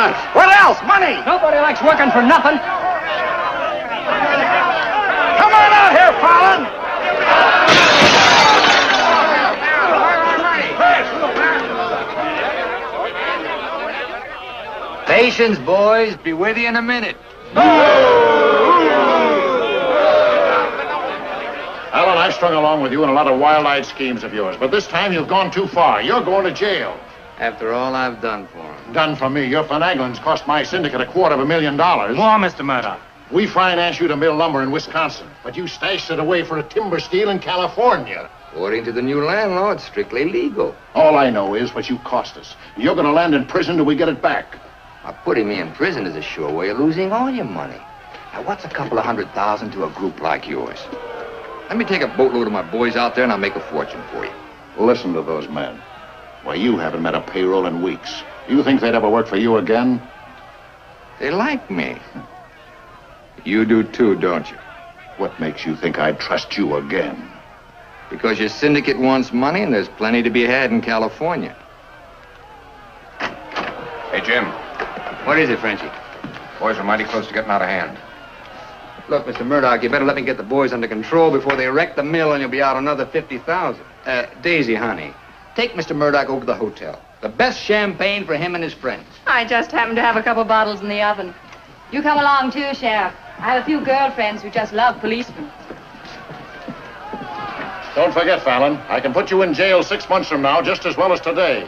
us. What else? Money. Nobody likes working for nothing. Come on out here, Fallon. Patience, boys. Be with you in a minute. Alan, I strung along with you in a lot of wild-eyed schemes of yours, but this time you've gone too far. You're going to jail. After all I've done for him. Done for me. Your finagling's cost my syndicate $250,000. More, Mr. Murdoch. We financed you to mill lumber in Wisconsin, but you stashed it away for a timber steal in California. According to the new landlord, it's strictly legal. All I know is what you cost us. You're going to land in prison till we get it back. Now, putting me in prison is a sure way of losing all your money. Now, what's a couple of $100,000 to a group like yours? Let me take a boatload of my boys out there and I'll make a fortune for you. Listen to those men. Why, you haven't met a payroll in weeks. You think they'd ever work for you again? They like me. You do too, don't you? What makes you think I'd trust you again? Because your syndicate wants money and there's plenty to be had in California. Hey, Jim. What is it, Frenchie? Boys are mighty close to getting out of hand. Look, Mr. Murdoch, you better let me get the boys under control before they wreck the mill and you'll be out another $50,000. Daisy, honey, take Mr. Murdoch over to the hotel. The best champagne for him and his friends. I just happen to have a couple bottles in the oven. You come along too, Sheriff. I have a few girlfriends who just love policemen. Don't forget, Fallon, I can put you in jail 6 months from now just as well as today.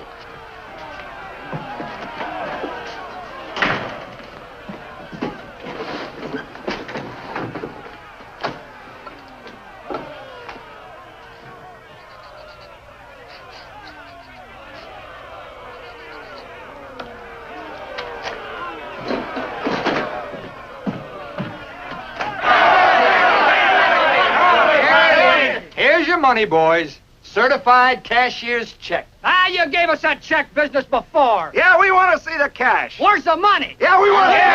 Money, boys. Certified cashier's check. Ah, you gave us that check business before. Yeah, we want to see the cash. Where's the money? Yeah, we want to see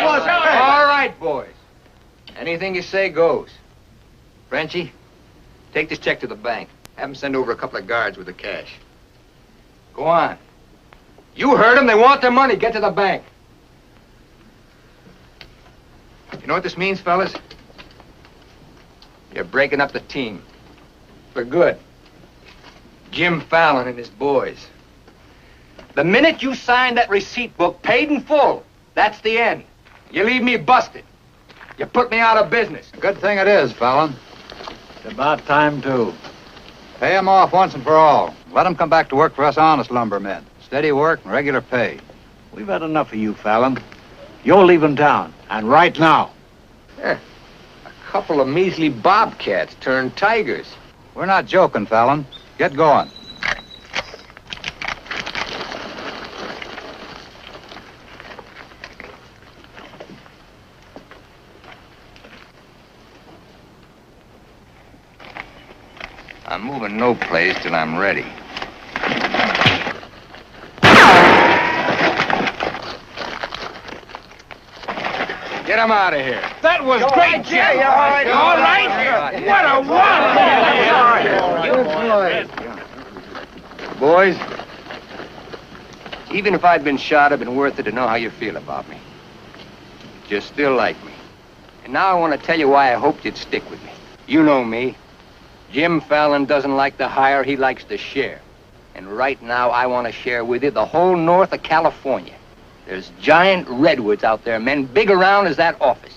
Where's the money? All right, boys. Anything you say goes. Frenchie, take this check to the bank. Have them send over a couple of guards with the cash. Go on. You heard them. They want their money. Get to the bank. You know what this means, fellas? You're breaking up the team. For good. Jim Fallon and his boys. The minute you sign that receipt book, paid in full, that's the end. You leave me busted. You put me out of business. Good thing it is, Fallon. It's about time, too. Pay him off once and for all. Let him come back to work for us honest lumbermen. Steady work and regular pay. We've had enough of you, Fallon. You're leaving town, and right now. A couple of measly bobcats turned tigers. We're not joking, Fallon. Get going. I'm moving no place till I'm ready. Get him out of here. That was great, Jim. Yeah, all right. All right. What a wonderful. Boys, even if I'd been shot, it'd been worth it to know how you feel about me. You still like me. And now I want to tell you why I hoped you'd stick with me. You know me. Jim Fallon doesn't like the hire, he likes to share. And right now, I want to share with you the whole north of California. There's giant redwoods out there, men, big around as that office.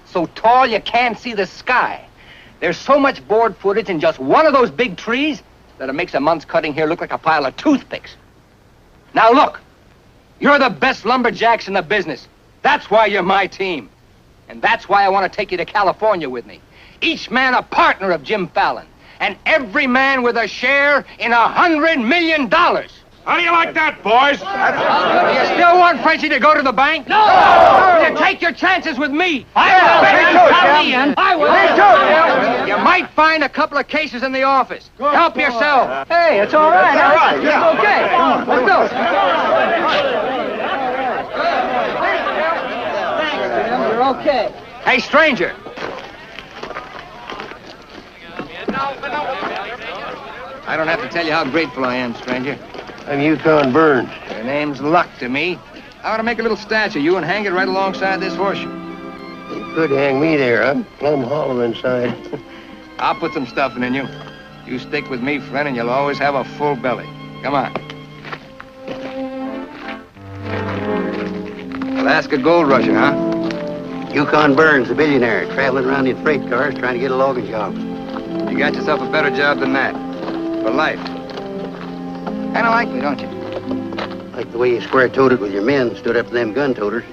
So tall you can't see the sky. There's so much board footage in just one of those big trees that it makes a month's cutting here look like a pile of toothpicks. Now look, you're the best lumberjacks in the business. That's why you're my team. And that's why I want to take you to California with me. Each man a partner of Jim Fallon. And every man with a share in $100 million. How do you like that, boys? Do you still want Frenchie to go to the bank? No! You take your chances with me. I will. You might find a couple of cases in the office. Help yourself. Hey, it's all right. All right, yeah. It's okay. Come on, let's go. You're okay. Hey, stranger. I don't have to tell you how grateful I am, stranger. I'm Yukon Burns. Your name's Luck to me. I ought to make a little statue of you and hang it right alongside this horseshoe. You could hang me there. I'm plumb hollow inside. I'll put some stuffing in you. You stick with me, friend, and you'll always have a full belly. Come on. Alaska gold rusher, huh? Yukon Burns, the billionaire, traveling around in freight cars trying to get a logging job. You got yourself a better job than that. For life. Kind of like me, don't you? Like the way you square-toed it with your men, stood up to them gun-toters.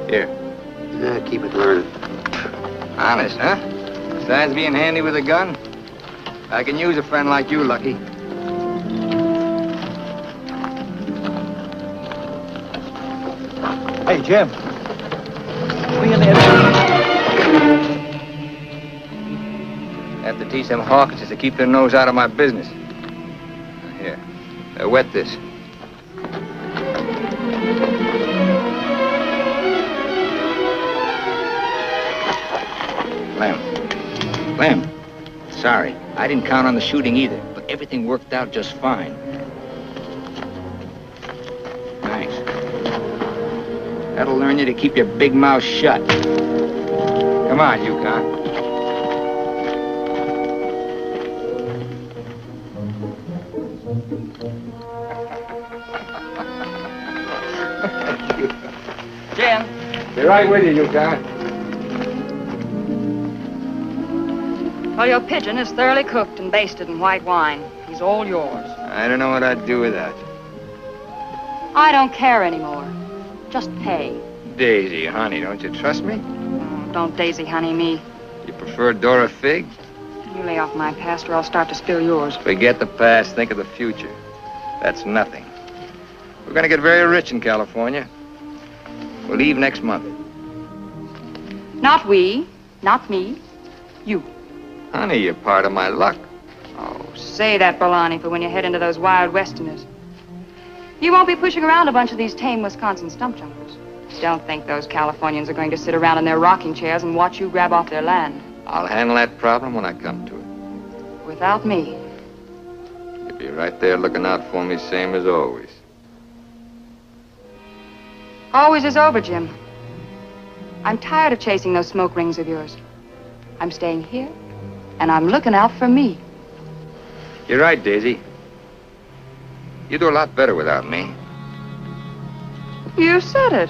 Here. Keep it learning. Honest, huh? Besides being handy with a gun, I can use a friend like you, Lucky. Hey, Jim. We in there. Have to teach them Hawkinses to keep their nose out of my business. Here, wet this. Clem, sorry. I didn't count on the shooting either, but everything worked out just fine. Thanks. That'll learn you to keep your big mouth shut. Come on, Yukon. Jim. Be right with you, Yukon. Well, your pigeon is thoroughly cooked and basted in white wine. He's all yours. I don't know what I'd do without you. I don't care anymore. Just pay. Daisy, honey, don't you trust me? Oh, don't daisy honey me. You prefer Dora Fig? You lay off my past or I'll start to spill yours. Forget the past, think of the future. That's nothing. We're gonna get very rich in California. We'll leave next month. Not we, not me, you. Honey, you're part of my luck. Oh, say that, Berlani, for when you head into those wild westerners. You won't be pushing around a bunch of these tame Wisconsin stump jumpers. Don't think those Californians are going to sit around in their rocking chairs and watch you grab off their land. I'll handle that problem when I come to it. Without me. You'll be right there looking out for me, same as always. Always is over, Jim. I'm tired of chasing those smoke rings of yours. I'm staying here, and I'm looking out for me. You're right, Daisy. You do a lot better without me. You said it.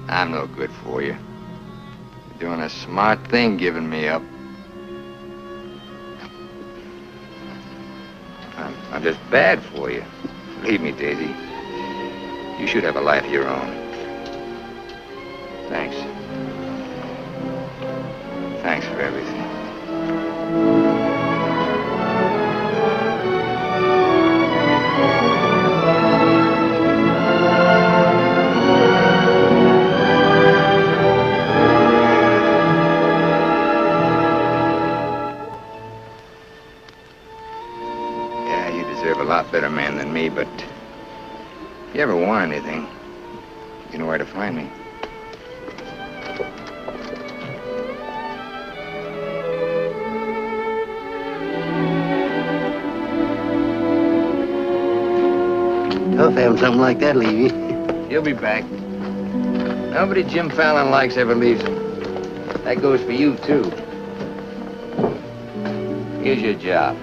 I'm no good for you. You're doing a smart thing giving me up. I'm just bad for you. Believe me, Daisy. You should have a life of your own. Thanks. Thanks for everything. Yeah, you deserve a lot better man than me, but if you ever want anything, you know where to find me. Tough having something like that leave you. He'll be back. Nobody Jim Fallon likes ever leaves him. That goes for you, too. Here's your job.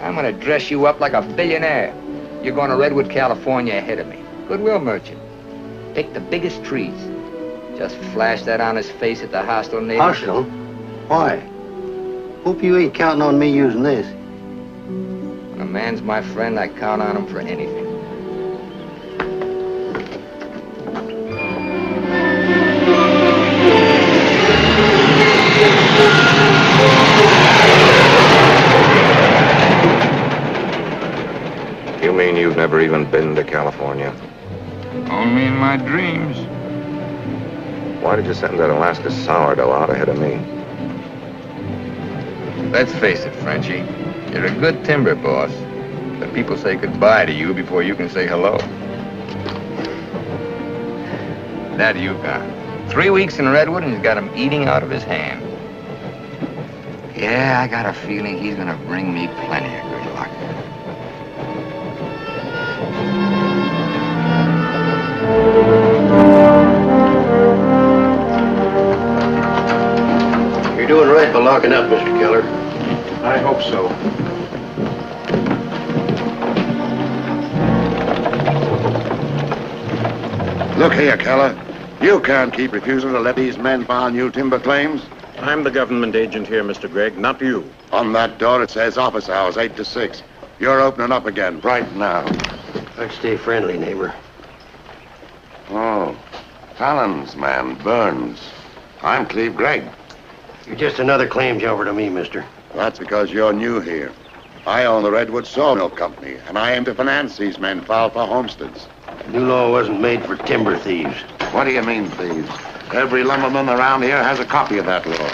I'm gonna dress you up like a billionaire. You're going to Redwood, California ahead of me. Goodwill merchant. Pick the biggest trees. Just flash that on his face at the hostile neighbors. Hostile? Why? Hope you ain't counting on me using this. When a man's my friend, I count on him for anything. You mean you've never even been to California? Only in my dreams. Why did you send that Alaska sourdough out ahead of me? Let's face it, Frenchie. You're a good timber boss. But people say goodbye to you before you can say hello. That Yukon. 3 weeks in Redwood and he's got him eating out of his hand. Yeah, I got a feeling he's gonna bring me plenty of good luck. type of locking up, Mr. Keller. I hope so. Look here, Keller. You can't keep refusing to let these men file new timber claims. I'm the government agent here, Mr. Gregg, not you. On that door it says office hours, 8 to 6. You're opening up again, right now. Let's stay friendly, neighbor. Oh, Fallon's man, Burns. I'm Cleve Gregg. You're just another claim jumper to me, mister. That's because you're new here. I own the Redwood Sawmill Company, and I aim to finance these men filed for homesteads. The new law wasn't made for timber thieves. What do you mean, thieves? Every lumberman around here has a copy of that law.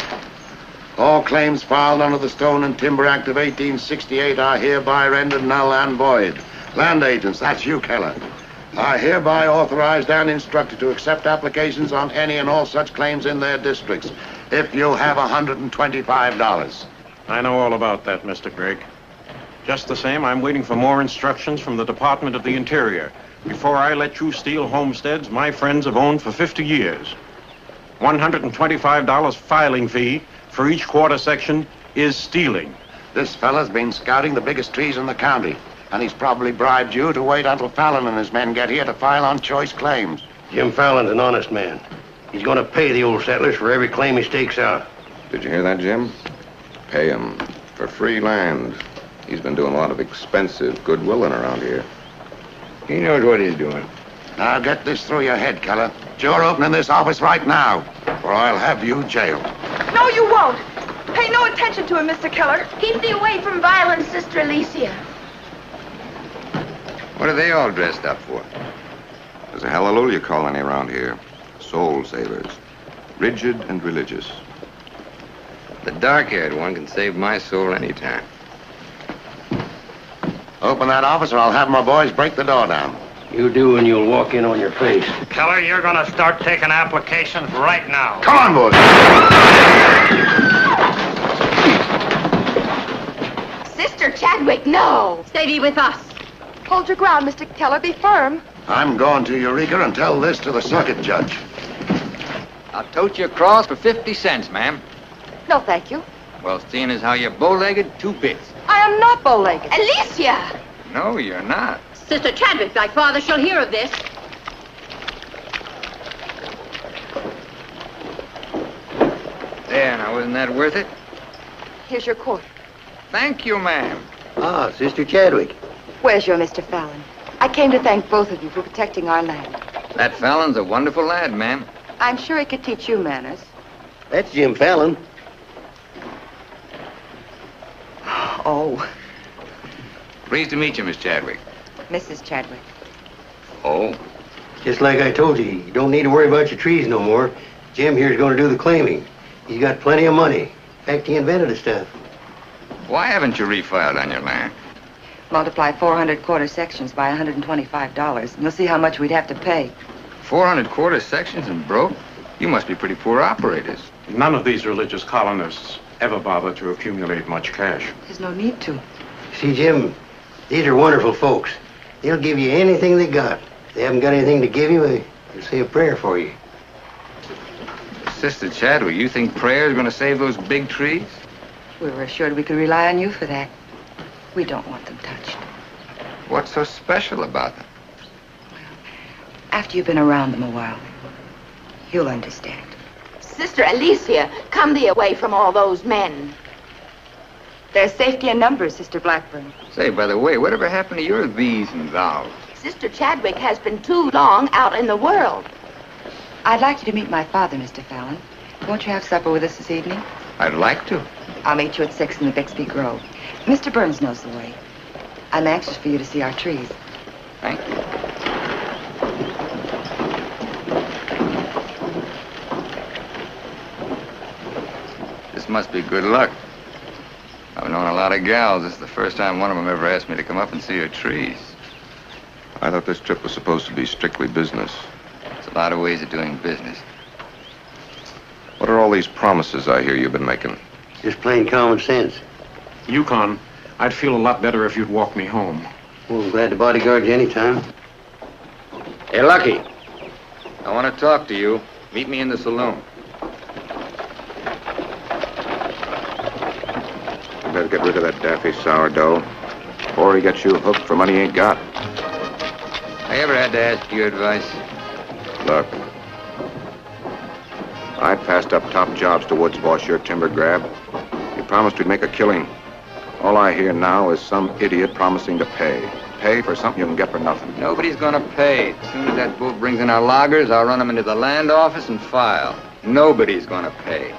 All claims filed under the Stone and Timber Act of 1868 are hereby rendered null and void. Land agents, that's you, Keller, are hereby authorized and instructed to accept applications on any and all such claims in their districts if you have $125. I know all about that, Mr. Gregg. Just the same, I'm waiting for more instructions from the Department of the Interior before I let you steal homesteads my friends have owned for 50 years. $125 filing fee for each quarter section is stealing. This fella's been scouting the biggest trees in the county, and he's probably bribed you to wait until Fallon and his men get here to file on choice claims. Jim Fallon's an honest man. He's going to pay the old settlers for every claim he stakes out. Did you hear that, Jim? Pay him for free land. He's been doing a lot of expensive goodwilling around here. He knows what he's doing. Now get this through your head, Keller. You're opening this office right now, or I'll have you jailed. No, you won't. Pay no attention to him, Mr. Keller. Keep thee away from violence, Sister Alicia. What are they all dressed up for? There's a hallelujah colony around here. Soul savers. Rigid and religious. The dark-haired one can save my soul anytime. Open that office or I'll have my boys break the door down. You do and you'll walk in on your face. Keller, you're gonna start taking applications right now. Come on, boys. Sister Chadwick, no. Stay thee with us. Hold your ground, Mr. Keller. Be firm. I'm going to Eureka and tell this to the circuit judge. I'll tote you across for 50 cents, ma'am. No, thank you. Well, seeing as how you're bow-legged, 2 bits. I am not bow-legged. Alicia! No, you're not. Sister Chadwick, thy father shall hear of this. There, now, wasn't that worth it? Here's your coat. Thank you, ma'am. Ah, Sister Chadwick. Where's your Mr. Fallon? I came to thank both of you for protecting our land. That Fallon's a wonderful lad, ma'am. I'm sure he could teach you manners. That's Jim Fallon. Oh, Pleased to meet you, Miss Chadwick. Mrs. Chadwick. Oh? Just like I told you, you don't need to worry about your trees no more. Jim here's going to do the claiming. He's got plenty of money. In fact, he invented the stuff. Why haven't you refiled on your land? Multiply 400 quarter sections by $125, and you'll see how much we'd have to pay. 400 quarter sections and broke? You must be pretty poor operators. None of these religious colonists ever bother to accumulate much cash. There's no need to. See, Jim, these are wonderful folks. They'll give you anything they got. If they haven't got anything to give you, they'll say a prayer for you. Sister Chadwick, you think prayer's gonna save those big trees? We were assured we could rely on you for that. We don't want them touched. What's so special about them? After you've been around them a while, you'll understand. Sister Alicia, come thee away from all those men. There's safety in numbers, Sister Blackburn. Say, by the way, whatever happened to your these and thous? Sister Chadwick has been too long out in the world. I'd like you to meet my father, Mr. Fallon. Won't you have supper with us this evening? I'd like to. I'll meet you at 6 in the Bixby Grove. Mr. Burns knows the way. I'm anxious for you to see our trees. Thank you. This must be good luck. I've known a lot of gals. This is the first time one of them ever asked me to come up and see her trees. I thought this trip was supposed to be strictly business. There's a lot of ways of doing business. What are all these promises I hear you've been making? Just plain common sense. Yukon, I'd feel a lot better if you'd walk me home. Well, I'm glad to bodyguard you anytime. Hey, Lucky. I want to talk to you. Meet me in the saloon. better get rid of that daffy sourdough before he gets you hooked for money he ain't got. I ever had to ask your advice? Look, I passed up top jobs to Woods' boss your timber grab. He promised we'd make a killing. All I hear now is some idiot promising to pay. Pay for something you can get for nothing. Nobody's gonna pay. As soon as that bull brings in our loggers, I'll run them into the land office and file. Nobody's gonna pay.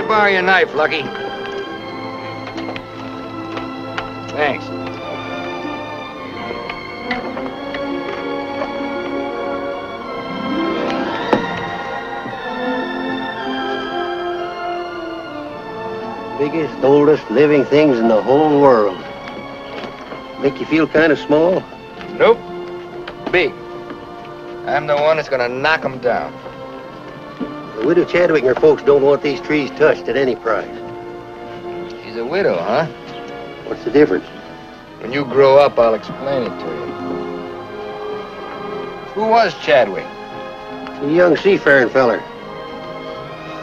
Borrow your knife, Lucky. Thanks. Biggest, oldest living things in the whole world. Make you feel kind of small? Nope. Big. I'm the one that's gonna knock them down. The widow Chadwick and her folks don't want these trees touched at any price. She's a widow, huh? What's the difference? When you grow up, I'll explain it to you. Who was Chadwick? A young seafaring feller.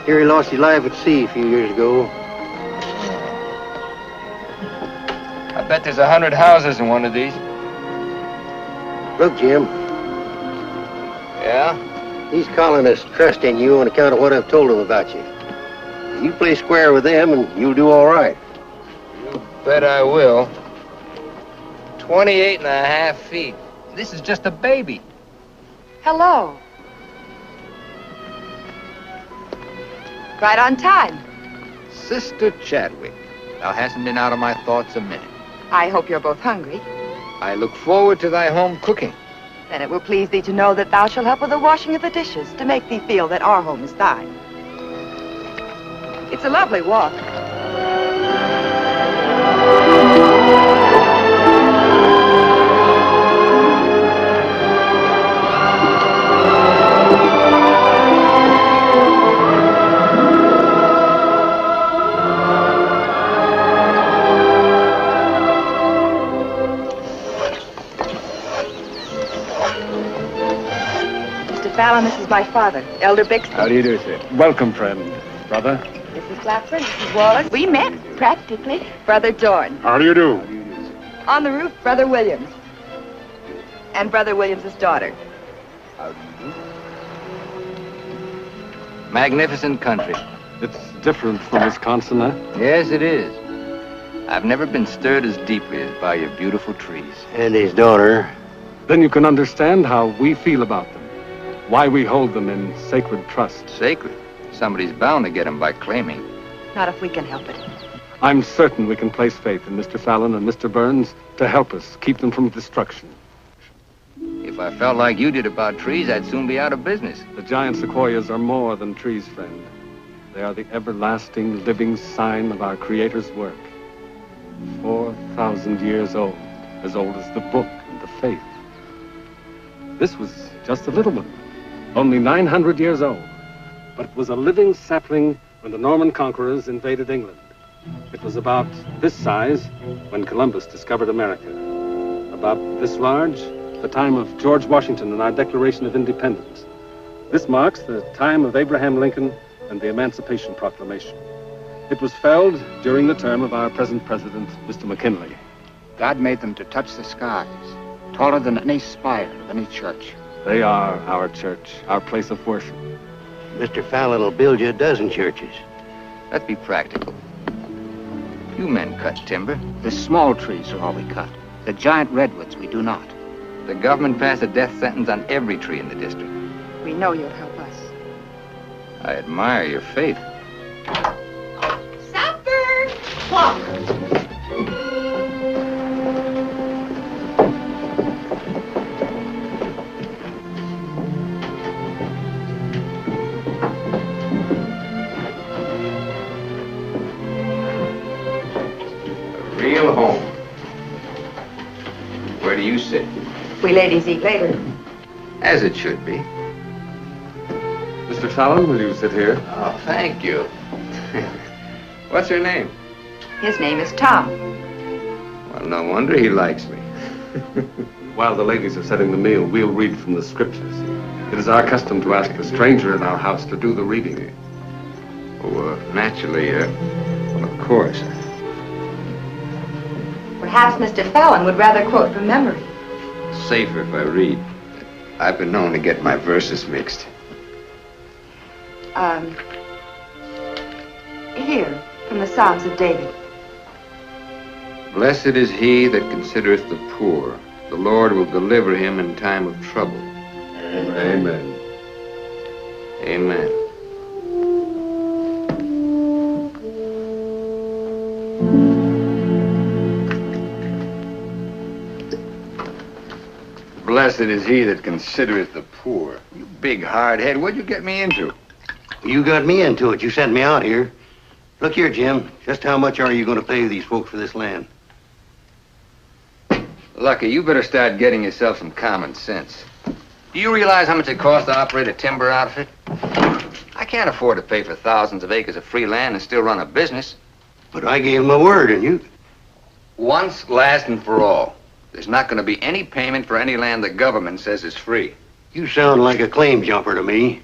Here he lost his life at sea a few years ago. I bet there's 100 houses in one of these. Look, Jim. Yeah? These colonists trust in you on account of what I've told them about you. You play square with them and you'll do all right. You bet I will. 28 and a half feet. This is just a baby. Hello. Right on time. Sister Chadwick. Thou hasn't been out of my thoughts a minute. I hope you're both hungry. I look forward to thy home cooking. Then it will please thee to know that thou shalt help with the washing of the dishes, to make thee feel that our home is thine. It's a lovely walk. Fallon, this is my father, Elder Bixby. How do you do, sir? Welcome, friend. Brother? Mrs. Clapper, Mrs. Wallace. We met, practically. Brother Dorn. How do you do? On the roof, Brother Williams. And Brother Williams's daughter. How do you do? Magnificent country. It's different from Wisconsin, huh? Yes, it is. I've never been stirred as deeply as by your beautiful trees. And his daughter. Then you can understand how we feel about them. Why we hold them in sacred trust. Sacred? Somebody's bound to get them by claiming. Not if we can help it. I'm certain we can place faith in Mr. Fallon and Mr. Burns to help us keep them from destruction. If I felt like you did about trees, I'd soon be out of business. The giant sequoias are more than trees, friend. They are the everlasting, living sign of our Creator's work. 4,000 years old as the book and the faith. This was just a little one. Only 900 years old, but it was a living sapling when the Norman conquerors invaded England. It was about this size when Columbus discovered America. About this large, the time of George Washington and our Declaration of Independence. This marks the time of Abraham Lincoln and the Emancipation Proclamation. It was felled during the term of our present president, Mr. McKinley. God made them to touch the skies, taller than any spire of any church. They are our church, our place of worship. Mr. Fallon will build you a dozen churches. Let's be practical. You men cut timber. The small trees are all we cut. The giant redwoods we do not. The government passed a death sentence on every tree in the district. We know you'll help us. I admire your faith. Supper! Walk! meal home. Where do you sit? We ladies eat later. As it should be. Mr. Fallon, will you sit here? Oh, thank you. What's her name? His name is Tom. Well, no wonder he likes me. While the ladies are setting the meal, we'll read from the scriptures. It is our custom to ask a stranger in our house to do the reading. Oh, naturally, well, of course. Perhaps Mr. Fallon would rather quote from memory. Safer if I read. I've been known to get my verses mixed. Here, from the Psalms of David. Blessed is he that considereth the poor. The Lord will deliver him in time of trouble. Amen. Amen. Blessed is he that considereth the poor. You big hardhead, what'd you get me into? You got me into it. You sent me out here. Look here, Jim. Just how much are you going to pay these folks for this land? Lucky, you better start getting yourself some common sense. Do you realize how much it costs to operate a timber outfit? I can't afford to pay for thousands of acres of free land and still run a business. But I gave my word, and you... Once, last, and for all. There's not going to be any payment for any land the government says is free. You sound like a claim jumper to me.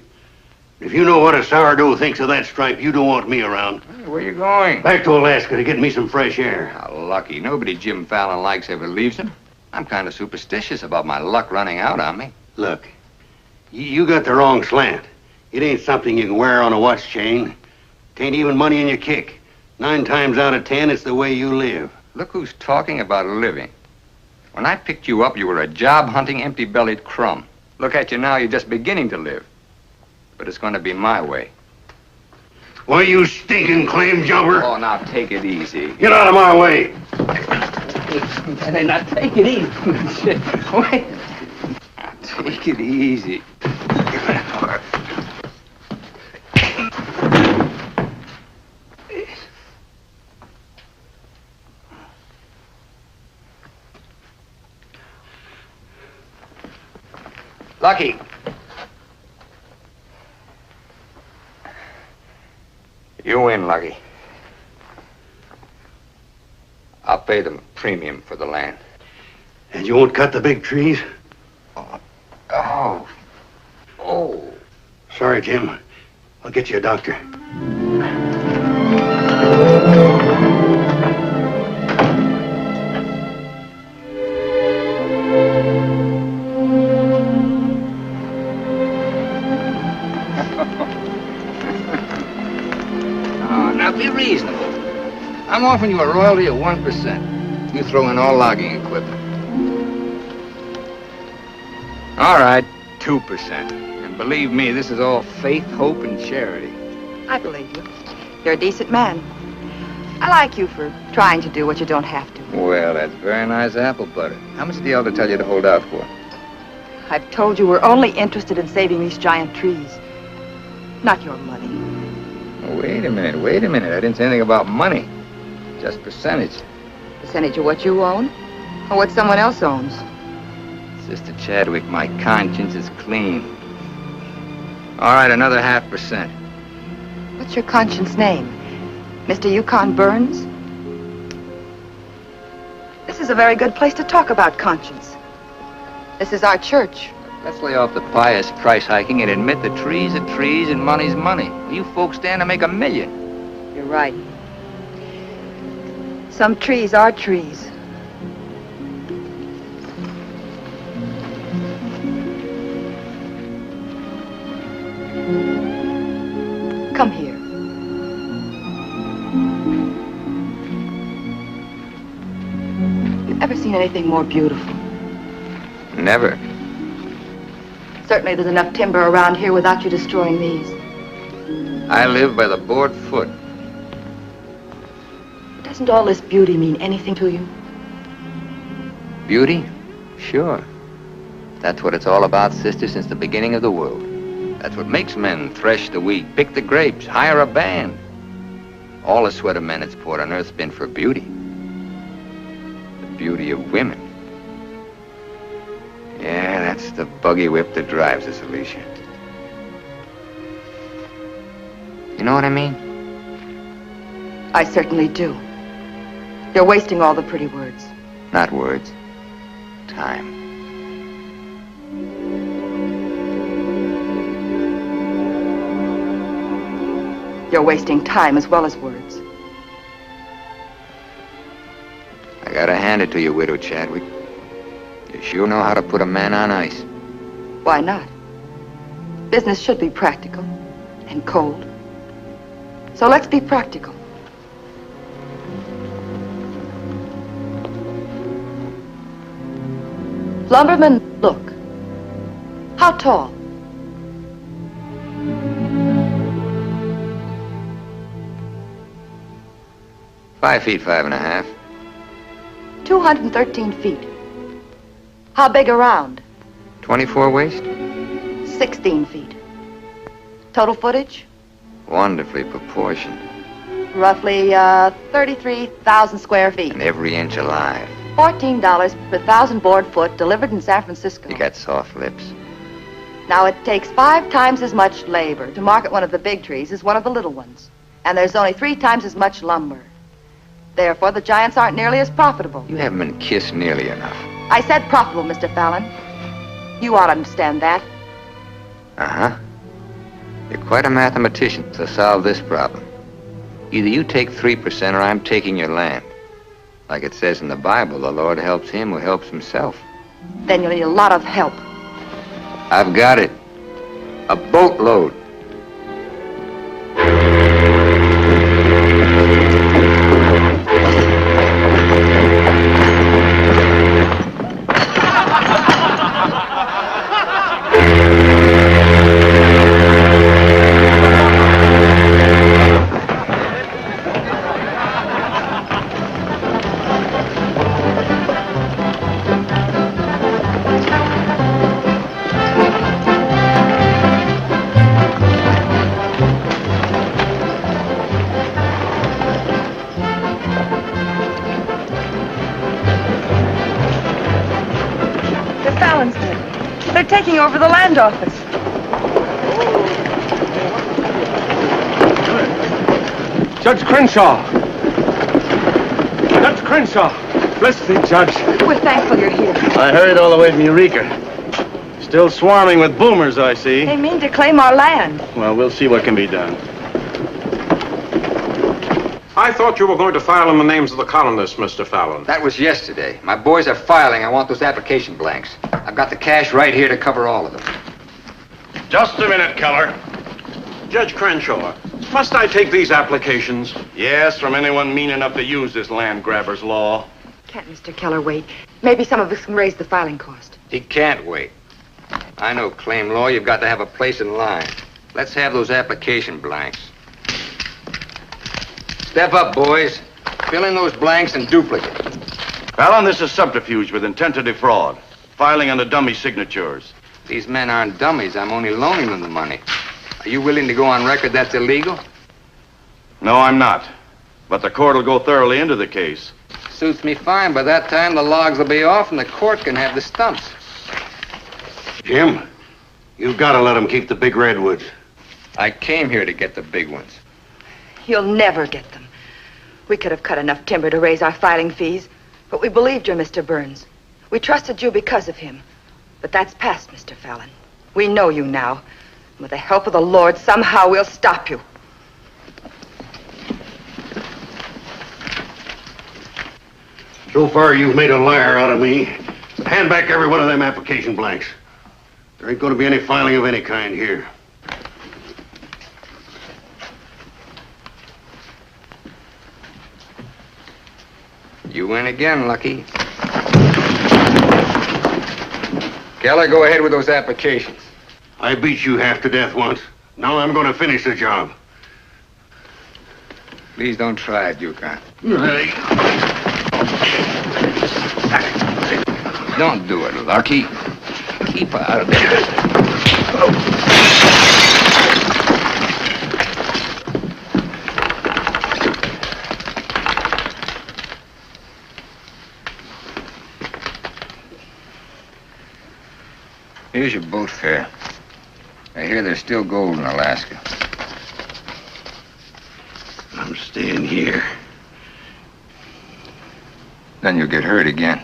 If you know what a sourdough thinks of that stripe, you don't want me around. Hey, where you going? Back to Alaska to get me some fresh air. How lucky. Nobody Jim Fallon likes ever leaves him. I'm kind of superstitious about my luck running out on me. Look, you got the wrong slant. It ain't something you can wear on a watch chain. It ain't even money in your kick. 9 times out of 10, it's the way you live. Look who's talking about living. When I picked you up, you were a job-hunting, empty-bellied crumb. Look at you now, you're just beginning to live. But it's going to be my way. Why, you stinking claim jumper? Oh, now take it easy. Get out of my way. Hey, now take it easy. Wait. Now, take it easy. Lucky. You win, Lucky. I'll pay them premium for the land. And you won't cut the big trees? Oh. Oh. Sorry, Jim. I'll get you a doctor. Now be reasonable. I'm offering you a royalty of 1%. You throw in all logging equipment. All right, 2%. And believe me, this is all faith, hope, and charity. I believe you. You're a decent man. I like you for trying to do what you don't have to. Well, that's very nice apple butter. How much did the elder tell you to hold out for? I've told you we're only interested in saving these giant trees. Not your money. Wait a minute. I didn't say anything about money. Just percentage. Percentage of what you own? Or what someone else owns? Sister Chadwick, my conscience is clean. All right, another 0.5%. What's your conscience name? Mr. Yukon Burns? This is a very good place to talk about conscience. This is our church. Let's lay off the pious price hiking and admit that trees are trees and money's money. You folks stand to make $1 million. You're right. Some trees are trees. Come here. You ever seen anything more beautiful? Never. Certainly there's enough timber around here without you destroying these. I live by the board foot. Doesn't all this beauty mean anything to you? Beauty? Sure. That's what it's all about, sister, since the beginning of the world. That's what makes men thresh the wheat, pick the grapes, hire a band. All the sweat of men that's poured on earth's been for beauty. beauty of women. Yeah, that's the buggy whip that drives us, Alicia. You know what I mean? I certainly do. You're wasting all the pretty words. Not words. Time. You're wasting time as well as words. I gotta hand it to you, Widow Chadwick. You sure know how to put a man on ice. Why not? Business should be practical and cold. So let's be practical. Lumberman, look. How tall? 5 feet, 5.5. 213 feet. How big around? 24 waist? 16 feet. Total footage? Wonderfully proportioned. Roughly 33,000 square feet. And every inch alive. $14 per 1,000 board foot delivered in San Francisco. You got soft lips. Now, it takes 5 times as much labor to market one of the big trees as one of the little ones. And there's only 3 times as much lumber. Therefore, the giants aren't nearly as profitable. You haven't been kissed nearly enough. I said profitable, Mr. Fallon. You ought to understand that. Uh-huh. You're quite a mathematician to solve this problem. Either you take 3% or I'm taking your land. Like it says in the Bible, the Lord helps him who helps himself. Then you'll need a lot of help. I've got it. A boatload. They're taking over the land office. Judge Crenshaw! Judge Crenshaw! Bless thee, Judge. We're thankful you're here. I hurried all the way from Eureka. Still swarming with boomers, I see. They mean to claim our land. Well, we'll see what can be done. I thought you were going to file in the names of the colonists, Mr. Fallon. That was yesterday. My boys are filing. I want those application blanks. I've got the cash right here to cover all of them. Just a minute, Keller. Judge Crenshaw, must I take these applications? Yes, from anyone mean enough to use this land grabber's law. Can't Mr. Keller wait? Maybe some of us can raise the filing cost. He can't wait. I know claim law. You've got to have a place in line. Let's have those application blanks. Step up, boys. Fill in those blanks and duplicate. Fallon, this is subterfuge with intent to defraud. Filing under dummy signatures. These men aren't dummies. I'm only loaning them the money. Are you willing to go on record that's illegal? No, I'm not. But the court will go thoroughly into the case. Suits me fine. By that time, the logs will be off and the court can have the stumps. Jim, you've got to let them keep the big redwoods. I came here to get the big ones. You'll never get them. We could have cut enough timber to raise our filing fees, but we believed you, Mr. Burns. We trusted you because of him. But that's past, Mr. Fallon. We know you now. And with the help of the Lord, somehow we'll stop you. So far, you've made a liar out of me. Hand back every one of them application blanks. There ain't going to be any filing of any kind here. You win again, Lucky. Keller, go ahead with those applications. I beat you half to death once. Now I'm going to finish the job. Please don't try it, Yukon. Hey. Don't do it, Lucky. Keep out of there. Here's your boat fare. I hear there's still gold in Alaska. I'm staying here. Then you'll get hurt again.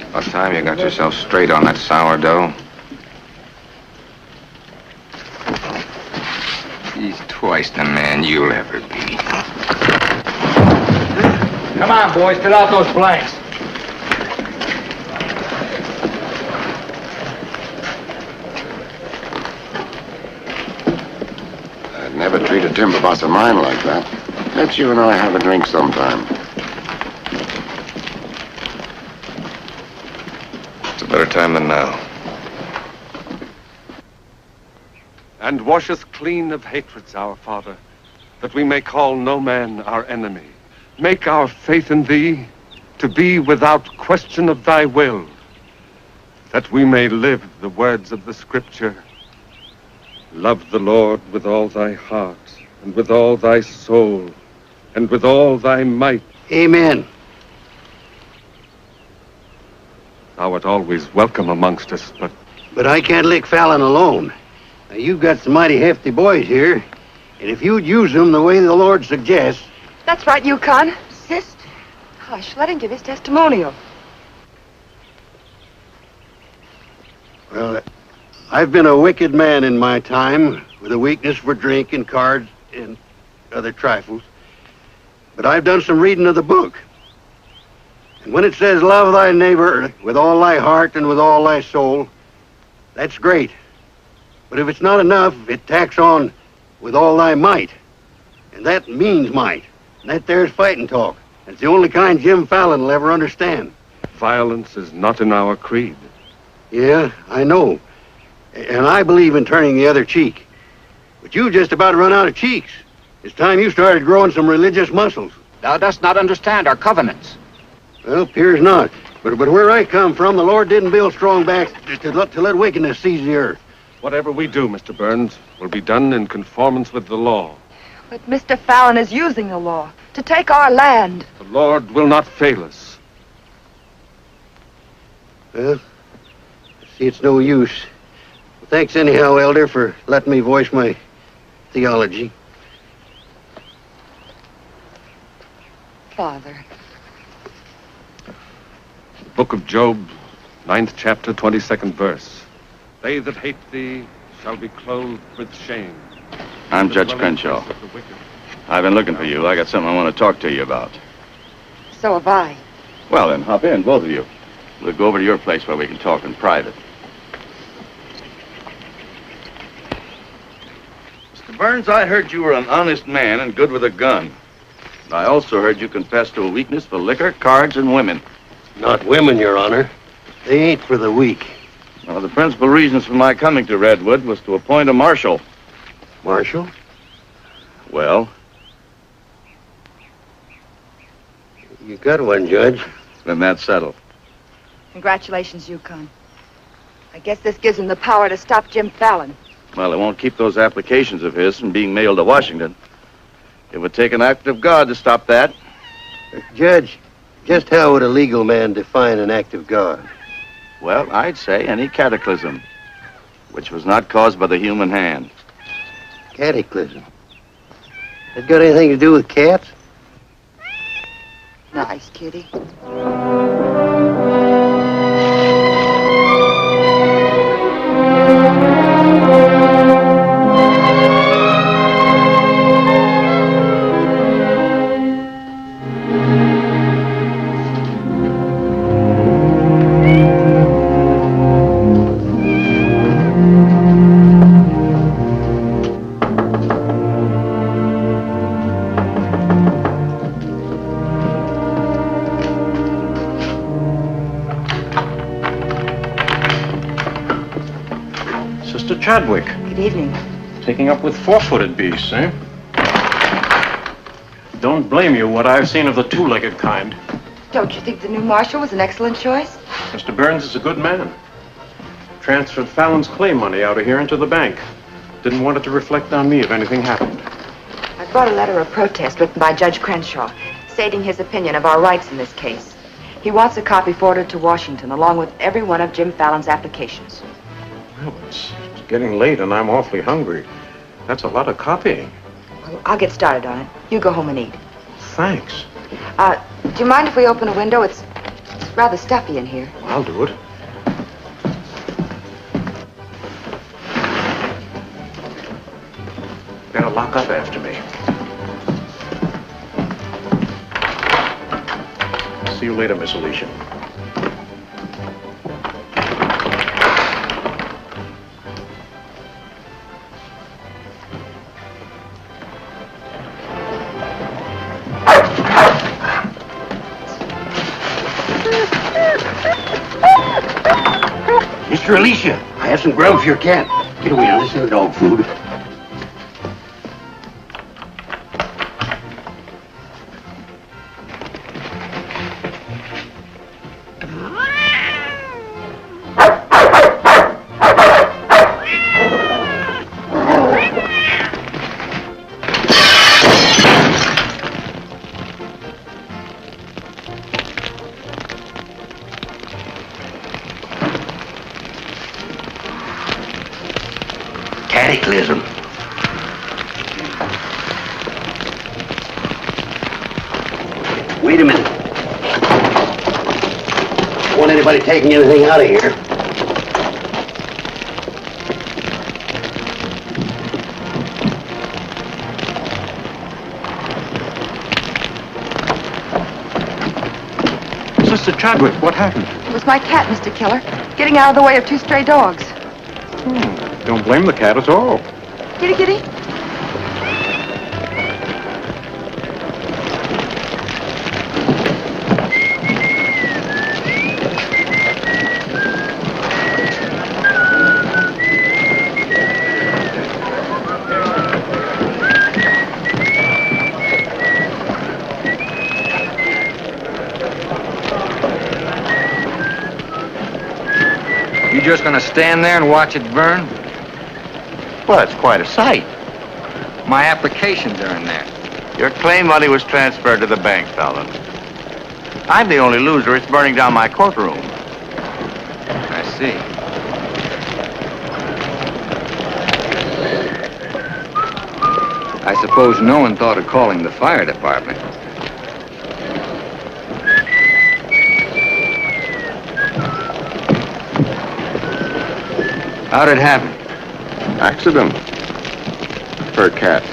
About time you got yourself straight on that sourdough. He's twice the man you'll ever be. Come on, boys, fill out those blanks. I'd never treat a timber boss of mine like that. Let's you and I have a drink sometime. It's a better time than now. And wash us clean of hatreds, our Father, that we may call no man our enemy. Make our faith in thee to be without question of thy will, that we may live the words of the Scripture. Love the Lord with all thy heart, and with all thy soul, and with all thy might. Amen. Thou art always welcome amongst us, But I can't lick Fallon alone. Now, you've got some mighty hefty boys here, and if you'd use them the way the Lord suggests... That's right, Yukon. Sister. Hush, let him give his testimonial. Well, I've been a wicked man in my time, with a weakness for drink and cards and other trifles. But I've done some reading of the book. And when it says, love thy neighbor with all thy heart and with all thy soul, that's great. But if it's not enough, it tacks on with all thy might. And that means might. And that there's fighting talk. It's the only kind Jim Fallon will ever understand. violence is not in our creed. Yeah, I know. And I believe in turning the other cheek. But you just about run out of cheeks. It's time you started growing some religious muscles. Thou dost not understand our covenants. Well, appears not. But where I come from, the Lord didn't build strong backs to let wickedness seize the earth. Whatever we do, Mr. Burns, will be done in conformance with the law. But Mr. Fallon is using the law to take our land. The Lord will not fail us. Well, I see it's no use. Well, thanks anyhow, Elder, for letting me voice my theology. Father. The book of Job, 9th chapter, 22nd verse. They that hate thee shall be clothed with shame. I'm Judge Crenshaw. I've been looking for you. I got something I want to talk to you about. So have I. Well, then, hop in, both of you. We'll go over to your place where we can talk in private. Mr. Burns, I heard you were an honest man and good with a gun. I also heard you confess to a weakness for liquor, cards, and women. Not women, Your Honor. They ain't for the weak. One of the principal reasons for my coming to Redwood was to appoint a marshal. Marshal? Well? You got one, Judge. Then that's settled. Congratulations, Yukon. I guess this gives him the power to stop Jim Fallon. Well, it won't keep those applications of his from being mailed to Washington. It would take an act of God to stop that. Judge, just how would a legal man define an act of God? Well, I'd say any cataclysm which was not caused by the human hand. Cataclysm? That got anything to do with cats? Nice, kitty. Sister Chadwick. Good evening. Taking up with four-footed beasts, eh? Don't blame you what I've seen of the two-legged kind. Don't you think the new marshal was an excellent choice? Mr. Burns is a good man. Transferred Fallon's clay money out of here into the bank. Didn't want it to reflect on me if anything happened. I brought a letter of protest written by Judge Crenshaw, stating his opinion of our rights in this case. He wants a copy forwarded to Washington, along with every one of Jim Fallon's applications. Well, it's getting late and I'm awfully hungry. That's a lot of copying. Well, I'll get started on it. You go home and eat. Thanks. Do you mind if we open a window? It's rather stuffy in here. I'll do it. Better lock up after me. See you later, Miss Alicia. Mr. Alicia, I have some grub for your cat. Get away now, this isn't dog food. Cataclysm. Wait a minute. Don't want anybody taking anything out of here. Sister Chadwick, what happened? It was my cat, Mr. Keller, getting out of the way of 2 stray dogs. Don't blame the cat at all. Kitty, kitty. You just gonna stand there and watch it burn? Well, it's quite a sight. My applications are in there. Your claim money was transferred to the bank, Fallon. I'm the only loser. It's burning down my courtroom. I see. I suppose no one thought of calling the fire department. How'd it happen? Accident. Her cat.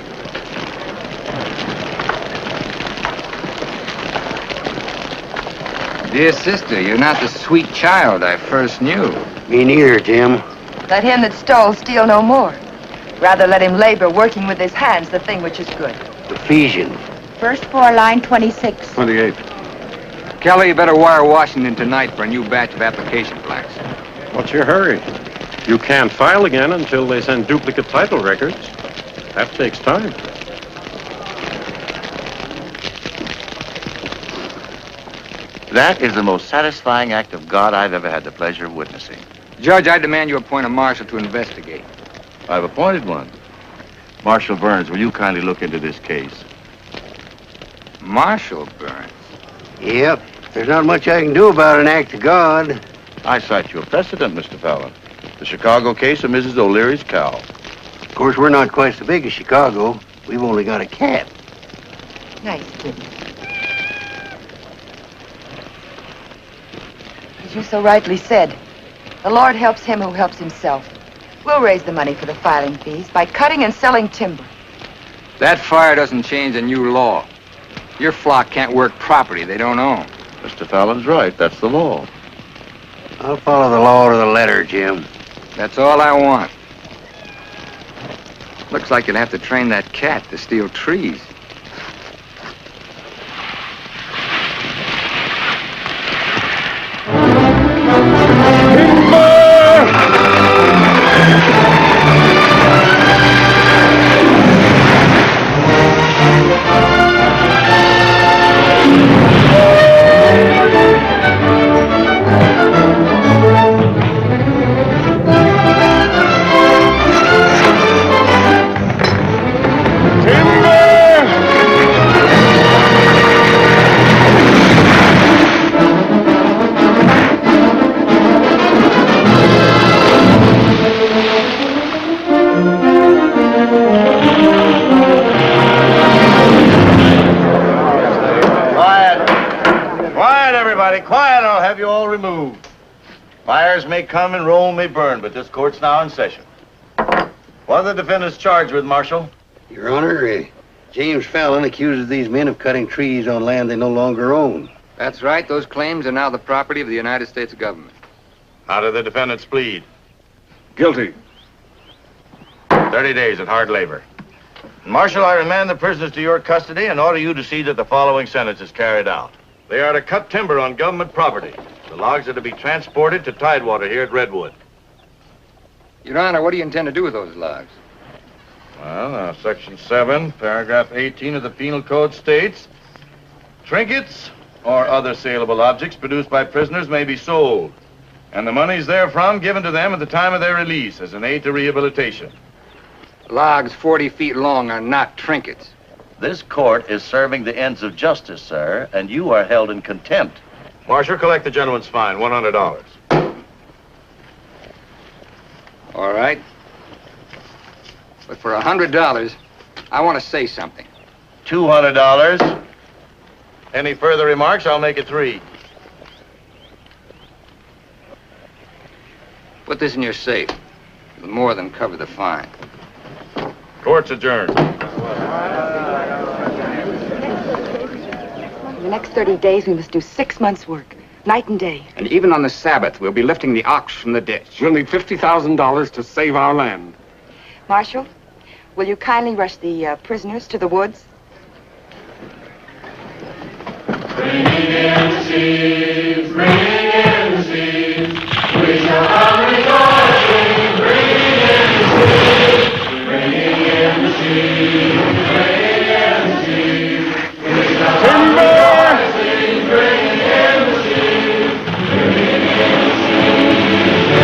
Dear sister, you're not the sweet child I first knew. Me neither, Jim. Let him that stole steal no more. Rather let him labor, working with his hands, the thing which is good. Ephesians. First floor, line 26. 28. Kelly, you better wire Washington tonight for a new batch of application plaques. What's your hurry? You can't file again until they send duplicate title records. That takes time. That is the most satisfying act of God I've ever had the pleasure of witnessing. Judge, I demand you appoint a marshal to investigate. I've appointed one. Marshal Burns, will you kindly look into this case? Marshal Burns? Yep. There's not much I can do about an act of God. I cite you a precedent, Mr. Fallon. The Chicago case of Mrs. O'Leary's cow. Of course, we're not quite so big as Chicago. We've only got a cat. Nice kitty. As you so rightly said, the Lord helps him who helps himself. We'll raise the money for the filing fees by cutting and selling timber. That fire doesn't change the new law. Your flock can't work property they don't own. Mr. Fallon's right. That's the law. I'll follow the law to the letter, Jim. That's all I want. Looks like you'll have to train that cat to steal trees. fires may come and Rome may burn, but this court's now in session. What are the defendants charged with, Marshal? Your Honor, James Fallon accuses these men of cutting trees on land they no longer own. That's right. Those claims are now the property of the United States government. How do the defendants plead? Guilty. 30 days at hard labor. Marshal, I remand the prisoners to your custody and order you to see that the following sentence is carried out. They are to cut timber on government property. The logs are to be transported to Tidewater here at Redwood. Your Honor, what do you intend to do with those logs? Well, Section 7, Paragraph 18 of the Penal Code states, trinkets or other saleable objects produced by prisoners may be sold, and the monies therefrom given to them at the time of their release as an aid to rehabilitation. Logs 40 feet long are not trinkets. This court is serving the ends of justice, sir, and you are held in contempt. Marshal, collect the gentleman's fine, $100. All right. But for $100, I want to say something. $200. Any further remarks, I'll make it 3. Put this in your safe. It'll more than cover the fine. Court's adjourned. In the next 30 days, we must do 6 months' work, night and day. And even on the Sabbath, we'll be lifting the ox from the ditch. We'll need $50,000 to save our land. Marshal, will you kindly rush the prisoners to the woods? Bring in sheaves, bring in sheaves. We shall have rejoicing. Bring in sheaves, bring in sheaves, bring in sheaves. We shall have rejoicing. Bring in sheaves, bring in sheaves, bring in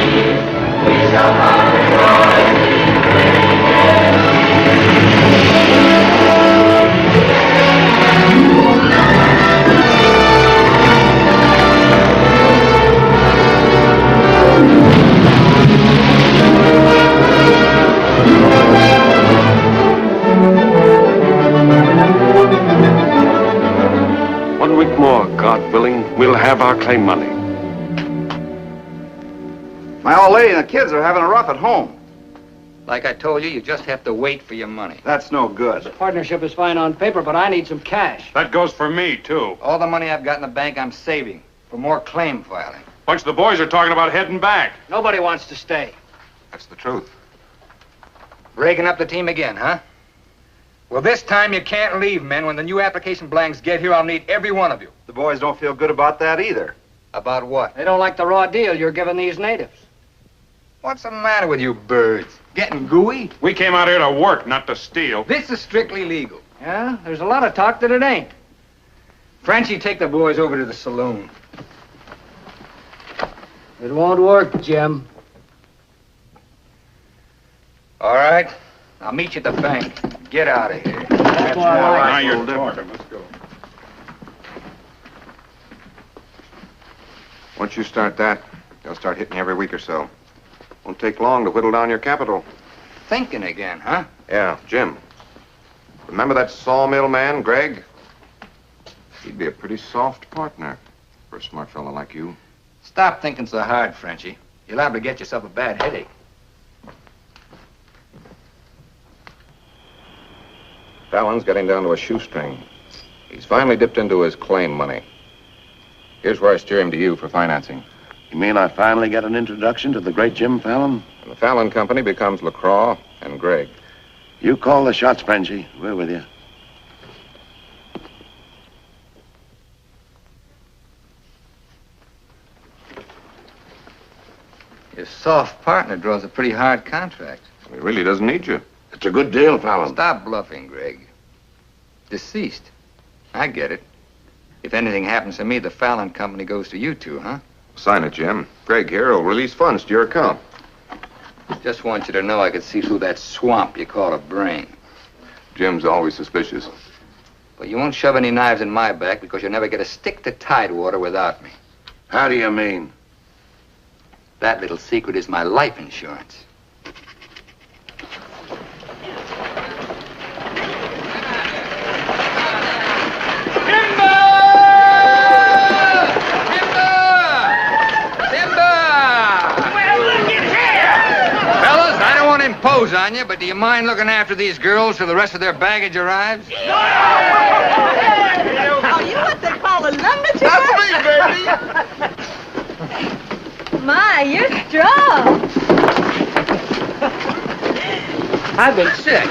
sheaves. We shall have rejoicing. Bring in One week more, God willing, we'll have our claim money. My old lady and the kids are having a rough at home. Like I told you, you just have to wait for your money. That's no good. Partnership is fine on paper, but I need some cash. That goes for me, too. All the money I've got in the bank, I'm saving for more claim filing. Bunch of the boys are talking about heading back. Nobody wants to stay. That's the truth. Breaking up the team again, huh? Well, this time you can't leave, men. When the new application blanks get here, I'll need every one of you. The boys don't feel good about that either. About what? They don't like the raw deal you're giving these natives. What's the matter with you birds? Getting gooey? We came out here to work, not to steal. This is strictly legal. Yeah, there's a lot of talk that it ain't. Frenchie, take the boys over to the saloon. It won't work, Jim. All right. I'll meet you at the bank. Get out of here. That's why I like Now it. you're talking. Let's go. Once you start that, they'll start hitting you every week or so. Won't take long to whittle down your capital. Thinking again, huh? Yeah, Jim. Remember that sawmill man, Greg? He'd be a pretty soft partner for a smart fella like you. Stop thinking so hard, Frenchie. You're liable to get yourself a bad headache. Fallon's getting down to a shoestring. He's finally dipped into his claim money. Here's where I steer him to you for financing. You mean I finally get an introduction to the great Jim Fallon? And the Fallon Company becomes LaCroix and Gregg. You call the shots, Frenchie. We're with you. Your soft partner draws a pretty hard contract. He really doesn't need you. It's a good deal, Fallon. Stop bluffing, Greg. Deceased. I get it. If anything happens to me, the Fallon Company goes to you two, huh? Sign it, Jim. Greg here will release funds to your account. Just want you to know I could see through that swamp you call a brain. Jim's always suspicious. But you won't shove any knives in my back because you'll never get a stick to Tidewater without me. How do you mean? That little secret is my life insurance. nose on you, but do you mind looking after these girls till the rest of their baggage arrives? Are you what they call a lumberjack? That's me, baby. My, you're strong. I've been sick.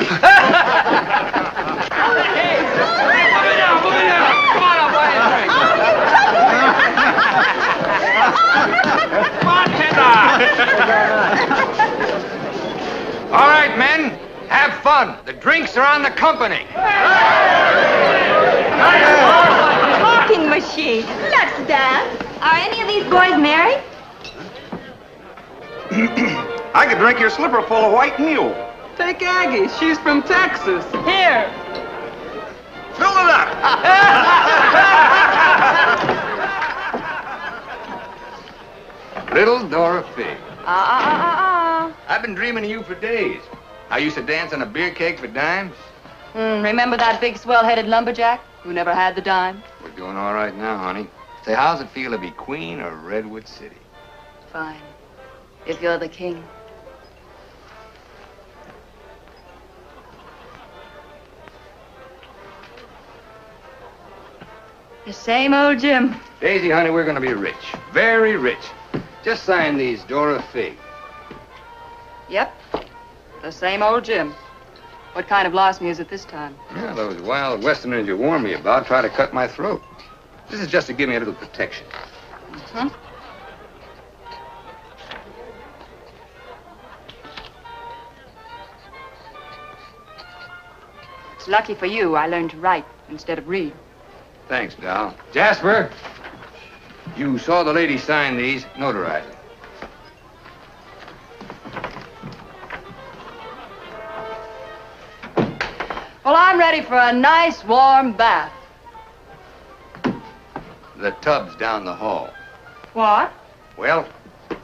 All right, men, have fun. The drinks are on the company. Talking machine. Let's dance. Are any of these boys married? I could drink your slipper full of white mule. Take Aggie. She's from Texas. Here. Fill it up. Little Dorothy. I've been dreaming of you for days. I used to dance on a beer keg for dimes. Remember that big swell-headed lumberjack who never had the dime? We're doing all right now, honey. Say, how's it feel to be queen of Redwood City? Fine. If you're the king. The same old Jim. Daisy, honey, we're going to be rich. Very rich. Just sign these, Dorothy. Yep. The same old Jim. What kind of lost music this time? Yeah, those wild Westerners you warned me about try to cut my throat. This is just to give me a little protection. Mm-hmm. It's lucky for you I learned to write instead of read. Thanks, Dal. Jasper, you saw the lady sign these. Notarize it. Well, I'm ready for a nice warm bath. The tub's down the hall. What? Well,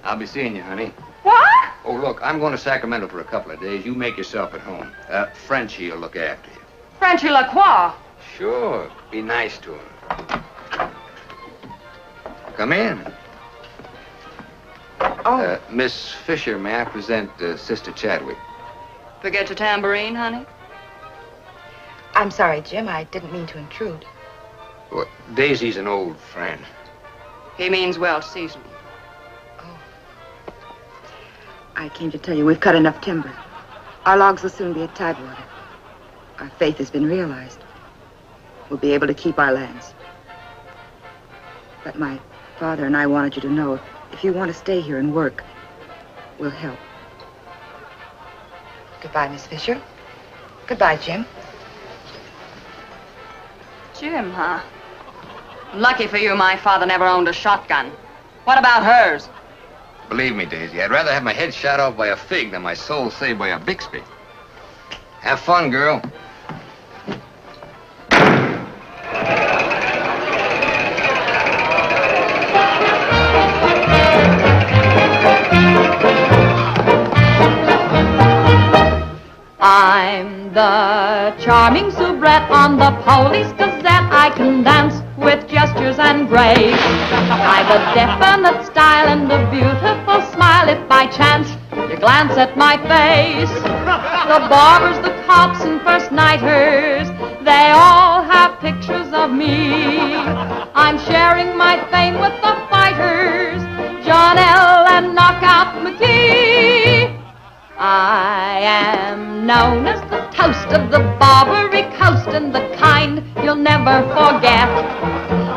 I'll be seeing you, honey. What? Oh, look, I'm going to Sacramento for a couple of days. You make yourself at home. Frenchie will look after you. Frenchy Lacroix. Sure. Be nice to him. Come in. Oh. Miss Fisher, may I present Sister Chadwick? Forget your tambourine, honey? I'm sorry, Jim. I didn't mean to intrude. Well, Daisy's an old friend. He means well seasoned. I came to tell you we've cut enough timber. Our logs will soon be at Tidewater. Our faith has been realized. We'll be able to keep our lands. But my father and I wanted you to know if you want to stay here and work, we'll help. Goodbye, Miss Fisher. Goodbye, Jim. Jim, huh? Lucky for you, my father never owned a shotgun. What about hers? Believe me, Daisy, I'd rather have my head shot off by a fig than my soul saved by a Bixby. Have fun, girl. I'm the charming soubrette on the Police Gazette. I can dance with gestures and grace. I've a definite style and a beautiful smile. If by chance you glance at my face, the barbers, the cops, and first nighters, they all have pictures of me. I'm sharing my fame with the fighters, John L. and Knockout McGee. I am known as the toast of the Barbary Coast and the kind you'll never forget.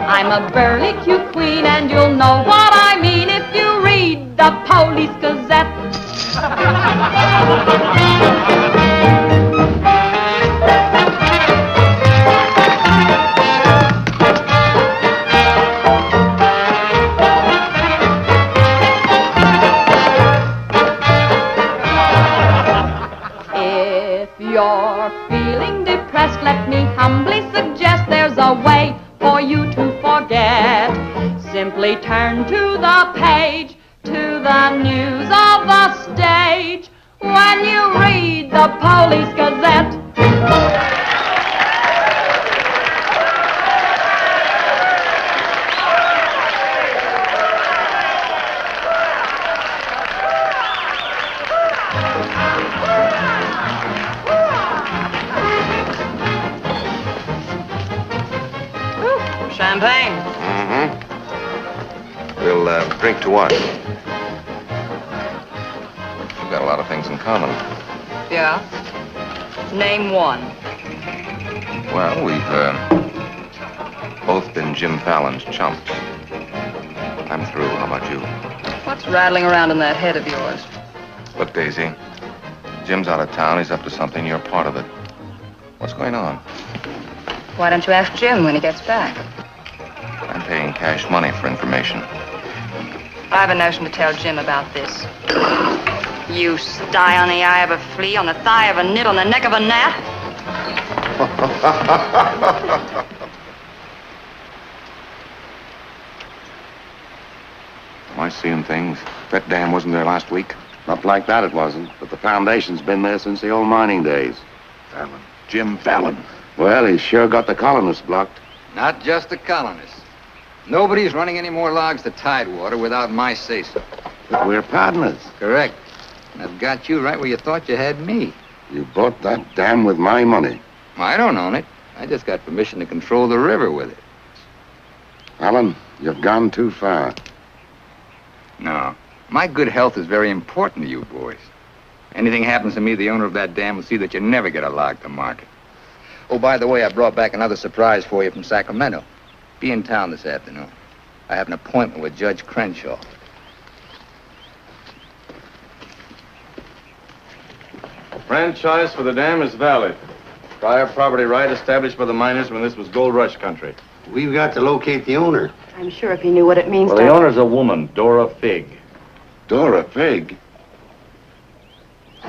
I'm a burly cute queen and you'll know what I mean if you read the Police Gazette. You're feeling depressed, let me humbly suggest there's a way for you to forget. Simply turn to the page, to the news of the stage, when you read the Police Gazette. Drink to what? We've got a lot of things in common. Yeah? Name one. Well, we've both been Jim Fallon's chumps. I'm through. How about you? What's rattling around in that head of yours? Look, Daisy, Jim's out of town. He's up to something. You're part of it. What's going on? Why don't you ask Jim when he gets back? I'm paying cash money for information. I have a notion to tell Jim about this. You sty on the eye of a flea, on the thigh of a nit, on the neck of a gnat. Am I seeing things? That dam wasn't there last week. Not like that it wasn't, but the foundation's been there since the old mining days. Fallon. Jim Fallon. Well, he's sure got the colonists blocked. Not just the colonists. Nobody's running any more logs to Tidewater without my say-so. But we're partners. Correct. And I've got you right where you thought you had me. You bought that dam with my money. I don't own it. I just got permission to control the river with it. Alan, you've gone too far. No. My good health is very important to you boys. Anything happens to me, the owner of that dam will see that you never get a log to market. Oh, by the way, I brought back another surprise for you from Sacramento. Be in town this afternoon. I have an appointment with Judge Crenshaw. Franchise for the dam is valid. Prior property right established by the miners when this was gold rush country. We've got to locate the owner. I'm sure if he knew what it means Well, to... the owner's a woman, Dora Fig. Dora Fig?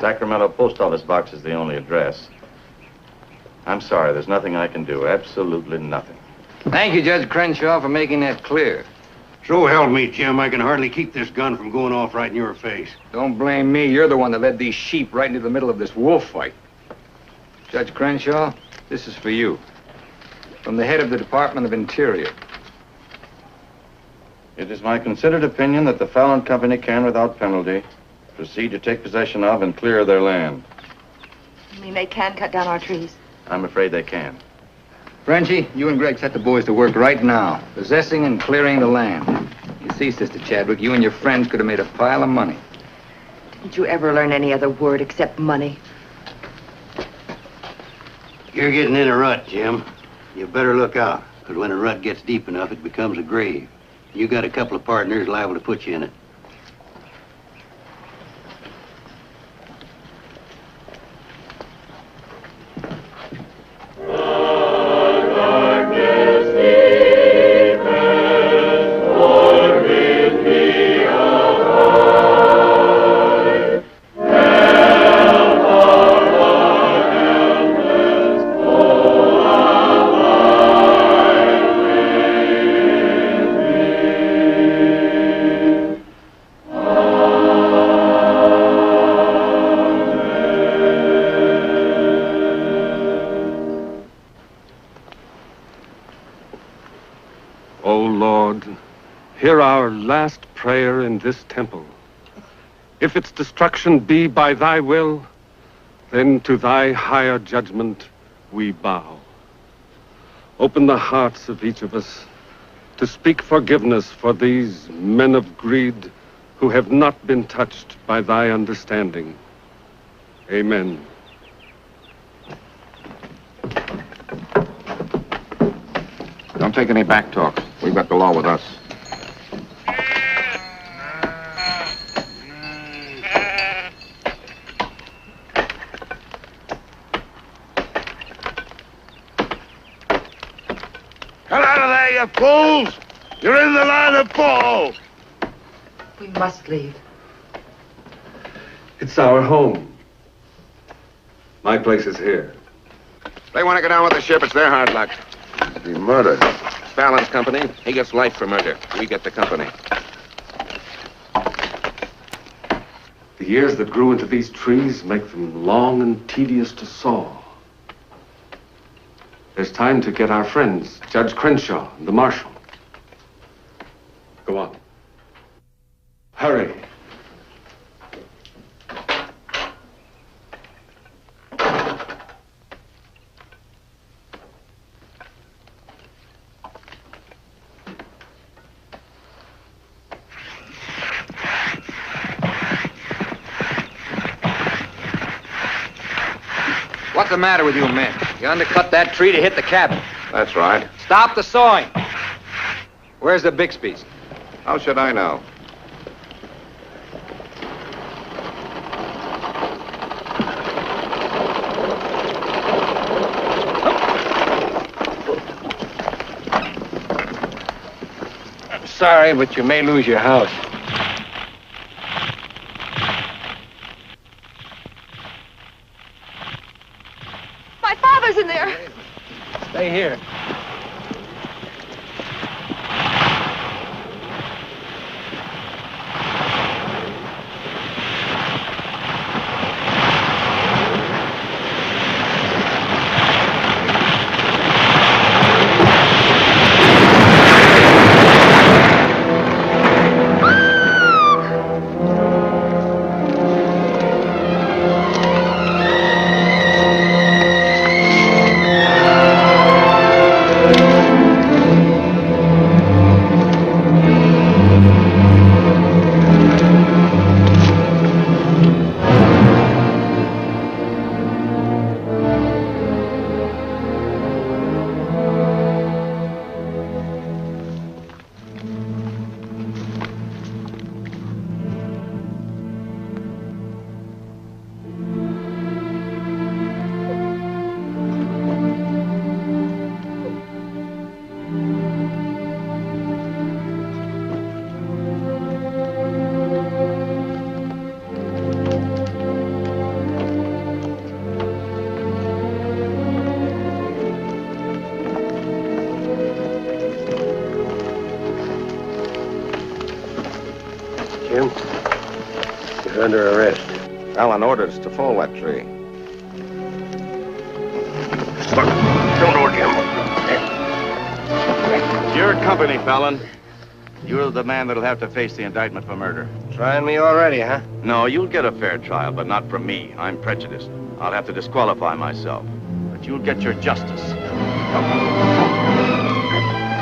Sacramento post office box is the only address. I'm sorry, there's nothing I can do. Absolutely nothing. Thank you, Judge Crenshaw, for making that clear. So help me, Jim. I can hardly keep this gun from going off right in your face. Don't blame me. You're the one that led these sheep right into the middle of this wolf fight. Judge Crenshaw, this is for you. From the head of the Department of Interior. It is my considered opinion that the Fallon Company can, without penalty, proceed to take possession of and clear their land. You mean they can cut down our trees? I'm afraid they can. Frenchie, you and Greg set the boys to work right now, possessing and clearing the land. You see, Sister Chadwick, you and your friends could have made a pile of money. Didn't you ever learn any other word except money? You're getting in a rut, Jim. You better look out, because when a rut gets deep enough, it becomes a grave. You got a couple of partners liable to put you in it. Hear our last prayer in this temple. If its destruction be by thy will, then to thy higher judgment we bow. Open the hearts of each of us to speak forgiveness for these men of greed who have not been touched by thy understanding. Amen. Don't take any back talk. We've got the law with us. Get out of there, you fools! You're in the line of fall! We must leave. It's our home. My place is here. They want to go down with the ship. It's their hard luck. Be murdered. Fallon's company. He gets life for murder. We get the company. The years that grew into these trees make them long and tedious to saw. There's time to get our friends, Judge Crenshaw and the marshal. Go on. Hurry. What's the matter with you men? You undercut that tree to hit the cabin. That's right. Stop the sawing. Where's the Bixby's? How should I know? I'm sorry, but you may lose your house. My father's in there. Stay here. Jim, you're under arrest. Fallon ordered us to fall that tree. Don't know, Jim. Your company, Fallon. You're the man that'll have to face the indictment for murder. Trying me already, huh? No, you'll get a fair trial, but not from me. I'm prejudiced. I'll have to disqualify myself. But you'll get your justice.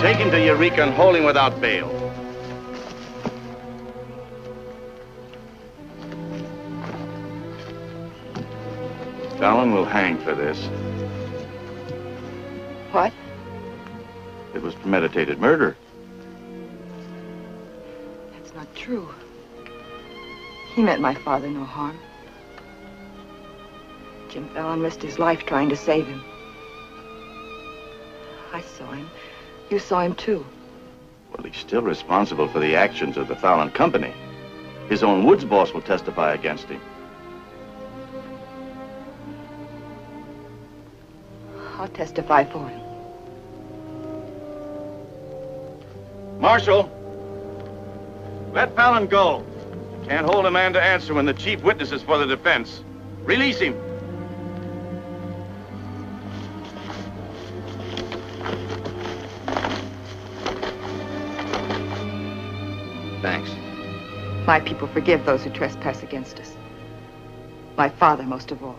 Take him to Eureka and hold him without bail. Fallon will hang for this. What? It was premeditated murder. That's not true. He meant my father no harm. Jim Fallon risked his life trying to save him. I saw him. You saw him too. Well, he's still responsible for the actions of the Fallon Company. His own woods boss will testify against him. I'll testify for him. Marshal, let Fallon go. Can't hold a man to answer when the chief witness is for the defense. Release him. Thanks. My people forgive those who trespass against us. My father most of all.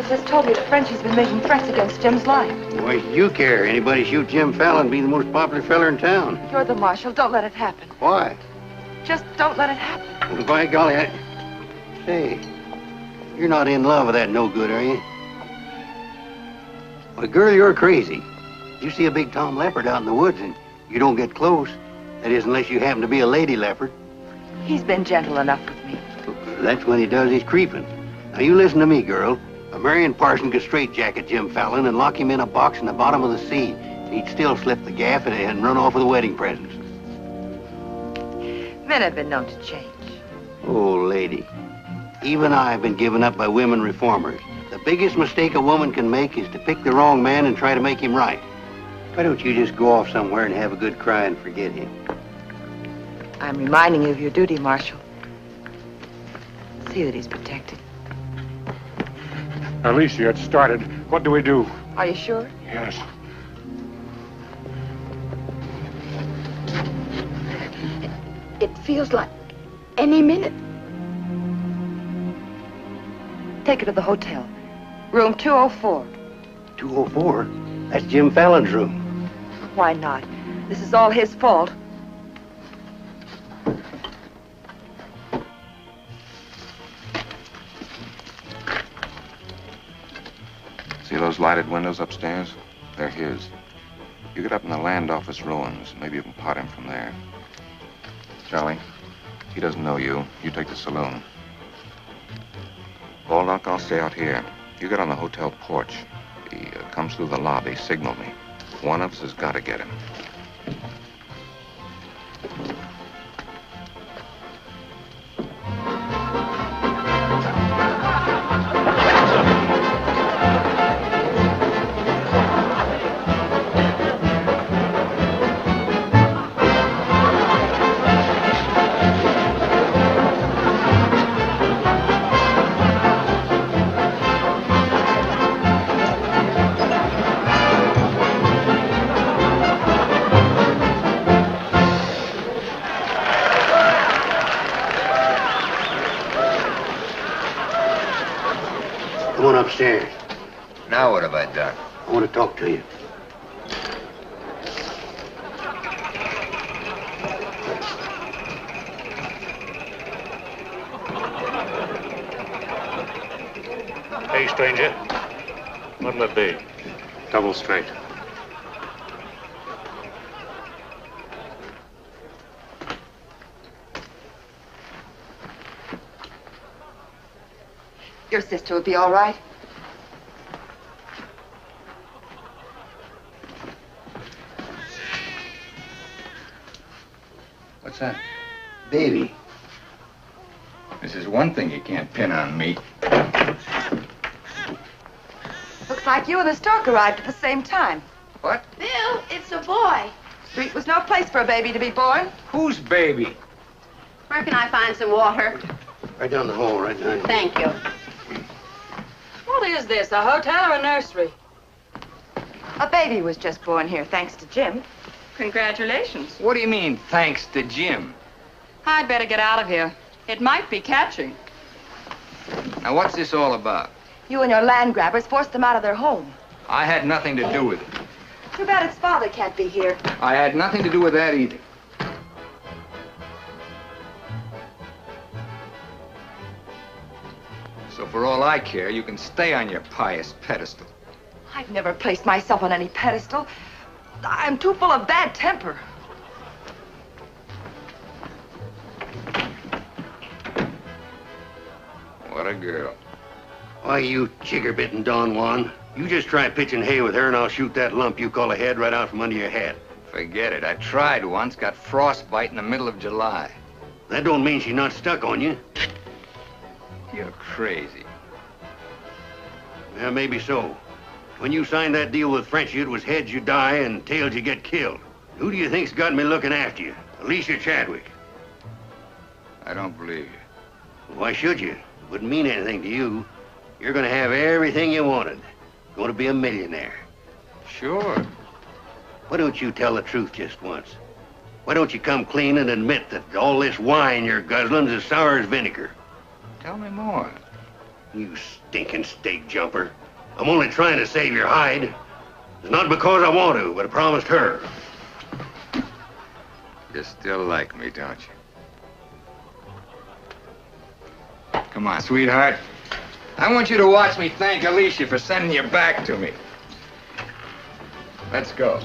Has told me that Frenchie's been making threats against Jim's life. Why should you care? Anybody shoot Jim Fallon, be the most popular fella in town. You're the marshal. Don't let it happen. Why? Just don't let it happen. Well, by golly, Say, you're not in love with that no-good, are you? Well, girl, you're crazy. You see a big tom leopard out in the woods, and You don't get close. That is, unless you happen to be a lady leopard. He's been gentle enough with me. That's when he does his creeping. Now, you listen to me, girl. A Marion Parson could straitjacket Jim Fallon and lock him in a box in the bottom of the sea. He'd still slip the gaff and run off with the wedding presents. Men have been known to change. Oh, lady. Even I've been given up by women reformers. The biggest mistake a woman can make is to pick the wrong man and try to make him right. Why don't you just go off somewhere and have a good cry and forget him? I'm reminding you of your duty, Marshal. See that he's protected. Alicia, it started. What do we do? Are you sure? Yes. It feels like any minute. Take her to the hotel. Room 204. 204? That's Jim Fallon's room. Why not? This is all his fault. See those lighted windows upstairs? They're his. You get up in the land office ruins. Maybe you can pot him from there. Charlie, he doesn't know you. You take the saloon. Baldock, I'll stay out here. You get on the hotel porch. He comes through the lobby. Signal me. One of us has got to get him. Come on upstairs. Now what have I done? I want to talk to you. Hey, stranger. What'll it be? Double straight. Your sister will be all right. What's that? Baby. This is one thing you can't pin on me. Looks like you and the stork arrived at the same time. What? Bill, it's a boy. Street was no place for a baby to be born. Whose baby? Where can I find some water? Right down the hall, right now. Thank you. What is this, a hotel or a nursery? A baby was just born here, thanks to Jim. Congratulations. What do you mean, thanks to Jim? I'd better get out of here. It might be catching. Now, what's this all about? You and your land grabbers forced them out of their home. I had nothing to do with it. Too bad its father can't be here. I had nothing to do with that either. So for all I care, you can stay on your pious pedestal. I've never placed myself on any pedestal. I'm too full of bad temper. What a girl. Why, you chigger-bitten Don Juan. You just try pitching hay with her and I'll shoot that lump you call a head right out from under your hat. Forget it. I tried once, got frostbite in the middle of July. That don't mean she's not stuck on you. You're crazy. Yeah, maybe so. When you signed that deal with Frenchy, it was heads you die and tails you get killed. Who do you think's got me looking after you? Alicia Chadwick. I don't believe you. Why should you? It wouldn't mean anything to you. You're gonna have everything you wanted. Going to be a millionaire. Sure. Why don't you tell the truth just once? Why don't you come clean and admit that all this wine you're guzzling's as sour as vinegar? Tell me more. You stinking steak jumper. I'm only trying to save your hide. It's not because I want to, but I promised her. You still like me, don't you? Come on, sweetheart. I want you to watch me thank Alicia for sending you back to me. Let's go.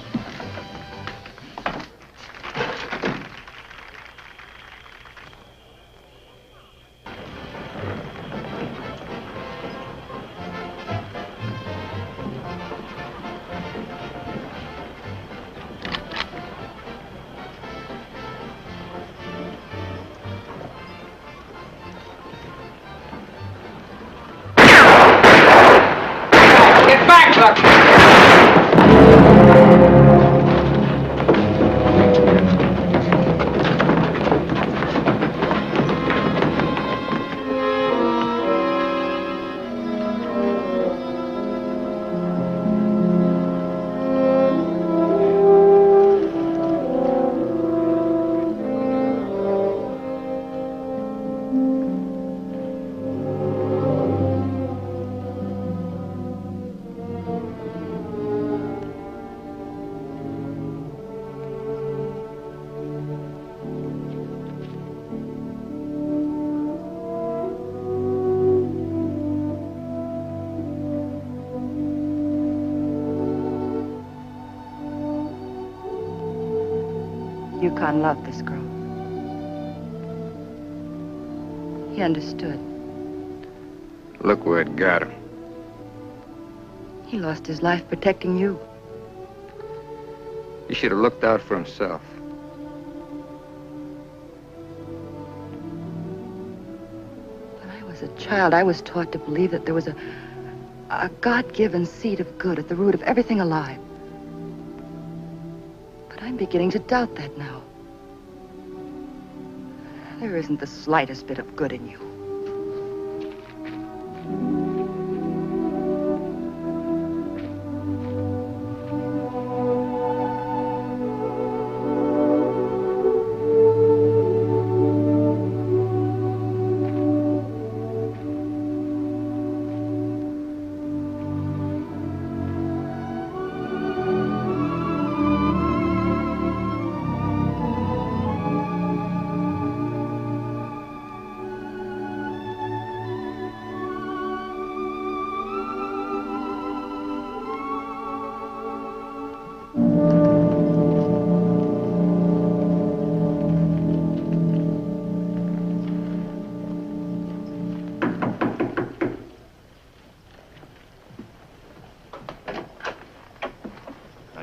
Yukon loved this girl. He understood. Look where it got him. He lost his life protecting you. He should have looked out for himself. When I was a child, I was taught to believe that there was a God-given seed of good at the root of everything alive. But I'm beginning to doubt that now. There isn't the slightest bit of good in you.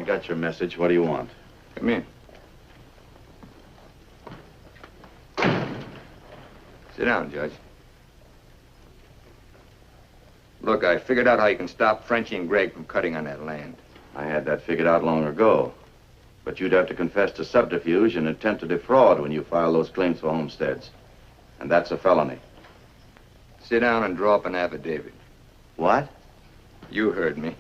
Got your message. What do you want? Come in. Sit down, Judge. Look, I figured out how you can stop Frenchie and Gregg from cutting on that land. I had that figured out long ago. But you'd have to confess to subterfuge and attempt to defraud when you file those claims for homesteads. And that's a felony. Sit down and draw up an affidavit. What? You heard me.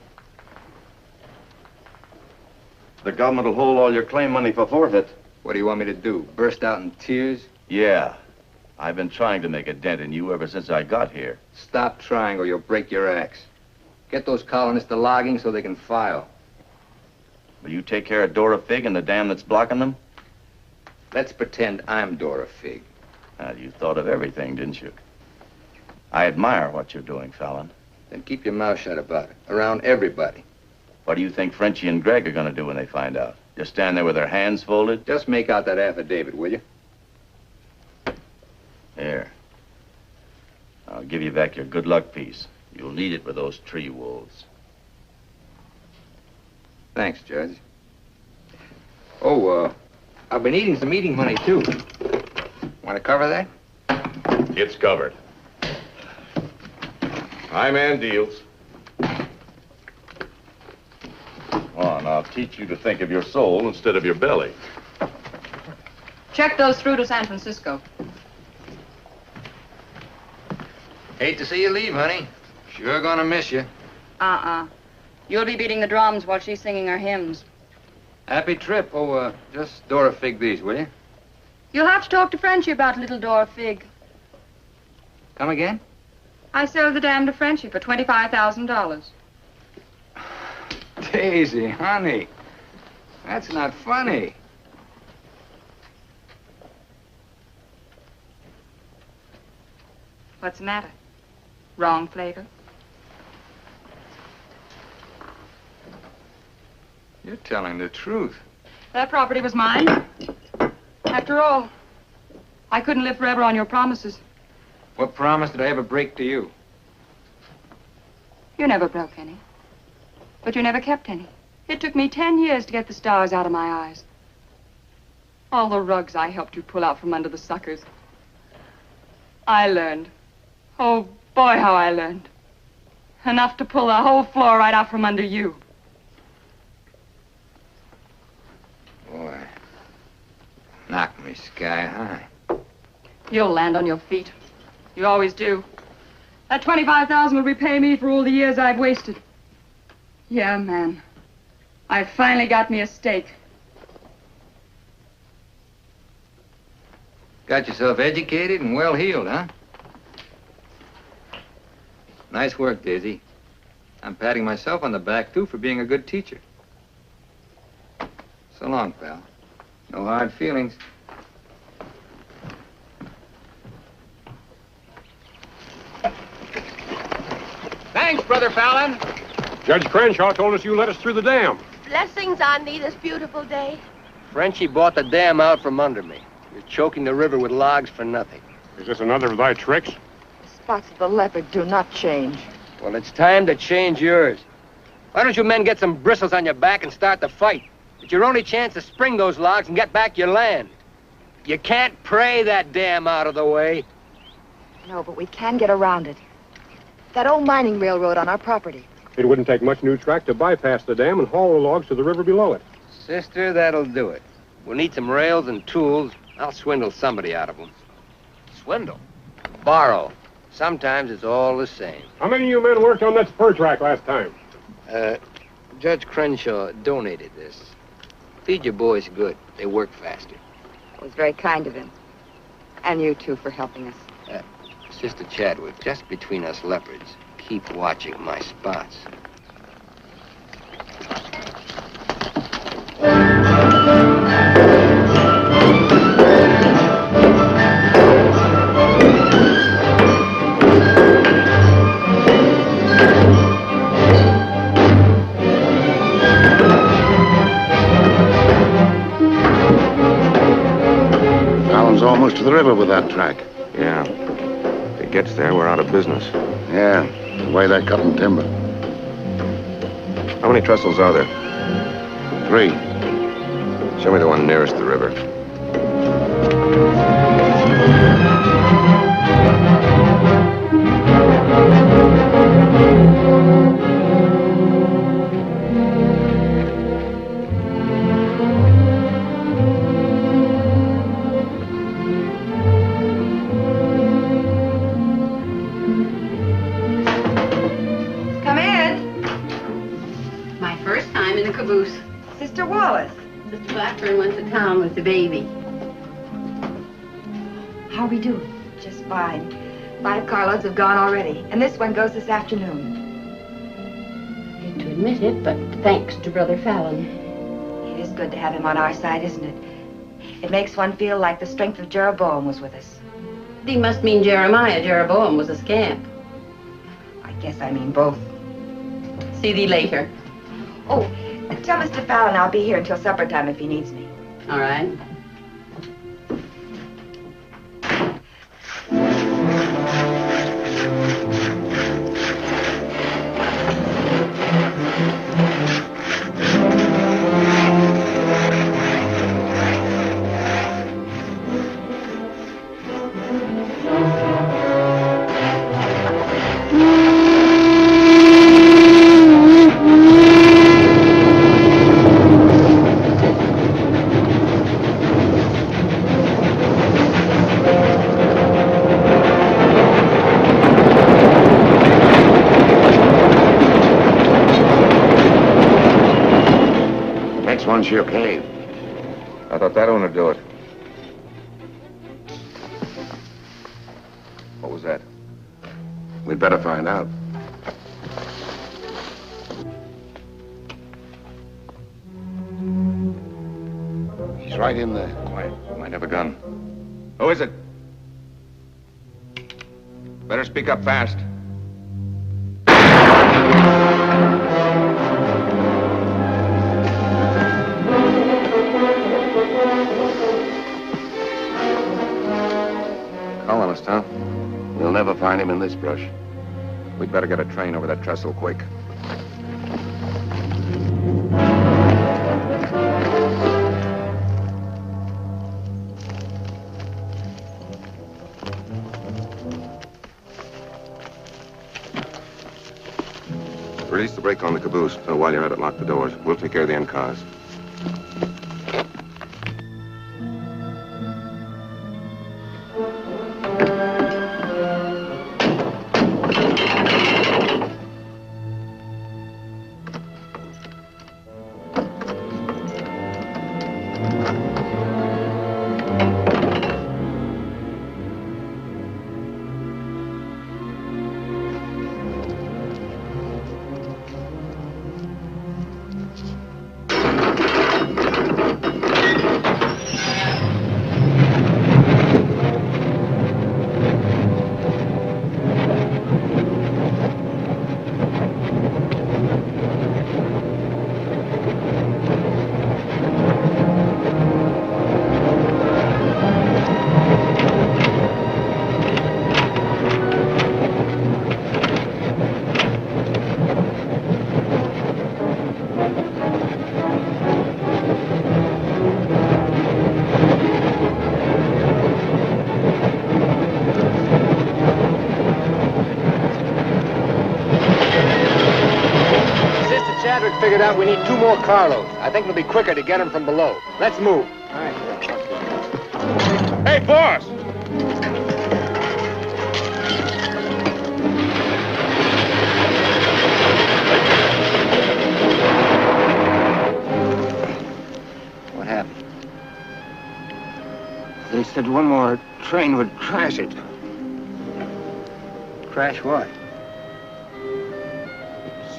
The government will hold all your claim money for forfeit. What do you want me to do? Burst out in tears? Yeah. I've been trying to make a dent in you ever since I got here. Stop trying or you'll break your axe. Get those colonists to logging so they can file. Will you take care of Dora Fig and the dam that's blocking them? Let's pretend I'm Dora Fig. You thought of everything, didn't you? I admire what you're doing, Fallon. Then keep your mouth shut about it. Around everybody. What do you think Frenchie and Gregg are going to do when they find out? Just stand there with their hands folded? Just make out that affidavit, will you? Here. I'll give you back your good luck piece. You'll need it with those tree wolves. Thanks, Judge. Oh, I've been eating some eating money, too. Want to cover that? It's covered. High man deals. On, I'll teach you to think of your soul instead of your belly. Check those through to San Francisco. Hate to see you leave, honey. Sure gonna miss you. You'll be beating the drums while she's singing her hymns. Happy trip. Oh, just Dora Fig these, will you? You'll have to talk to Frenchie about little Dora Fig. Come again? I sold the dam to Frenchie for $25,000. Daisy, honey. That's not funny. What's the matter? Wrong flavor? You're telling the truth. That property was mine. After all, I couldn't live forever on your promises. What promise did I ever break to you? You never broke any. But you never kept any. It took me 10 years to get the stars out of my eyes. All the rugs I helped you pull out from under the suckers. I learned. Oh, boy, how I learned. Enough to pull the whole floor right out from under you. Boy, knocked me sky high. You'll land on your feet. You always do. That $25,000 will repay me for all the years I've wasted. Yeah, man. I finally got me a stake. Got yourself educated and well-heeled, huh? Nice work, Daisy. I'm patting myself on the back, too, for being a good teacher. So long, pal. No hard feelings. Thanks, Brother Fallon. Judge Crenshaw told us you let us through the dam. Blessings on thee this beautiful day. Frenchie bought the dam out from under me. You're choking the river with logs for nothing. Is this another of thy tricks? The spots of the leopard do not change. Well, it's time to change yours. Why don't you men get some bristles on your back and start the fight? It's your only chance to spring those logs and get back your land. You can't pray that dam out of the way. No, but we can get around it. That old mining railroad on our property. It wouldn't take much new track to bypass the dam and haul the logs to the river below it. Sister, that'll do it. We'll need some rails and tools. I'll swindle somebody out of them. Swindle? Borrow. Sometimes it's all the same. How many of you men worked on that spur track last time? Judge Crenshaw donated this. Feed your boys good. They work faster. That was very kind of him. And you, too, for helping us. Sister Chadwick, just between us leopards, keep watching my spots. Fallon's almost to the river with that track. Yeah. If it gets there, we're out of business. Yeah, the way they're cutting timber. How many trestles are there? 3. Show me the one nearest the river. Come in. My first time in a caboose. Sister Wallace. Sister Blackburn went to town with the baby. How are we doing? Just fine. 5 carloads have gone already, and this one goes this afternoon. Hate to admit it, but thanks to Brother Fallon. It is good to have him on our side, isn't it? It makes one feel like the strength of Jeroboam was with us. He must mean Jeremiah. Jeroboam was a scamp. I guess I mean both. See thee later. Oh, tell Mr. Fallon I'll be here until supper time if he needs me. All right. Next one's your cave. I thought that one would do it. What was that? We'd better find out. He's right in there. Quiet. Might have a gun. Who is it? Better speak up fast. Colonist, huh? We'll never find him in this brush. We'd better get a train over that trestle quick. Release the brake on the caboose. So while you're at it, lock the doors. We'll take care of the end cars. Chadwick figured out we need 2 more carloads. I think it'll be quicker to get them from below. Let's move. All right. Hey, boss! What happened? They said one more train would crash it. Crash what?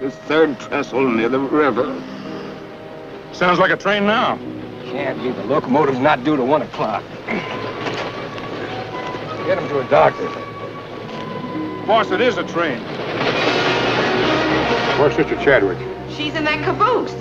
It's the 3rd trestle near the river. Sounds like a train now. Can't be. The locomotive's not due to 1 o'clock. Get him to a doctor. Boss, it is a train. Where's Sister Chadwick? She's in that caboose.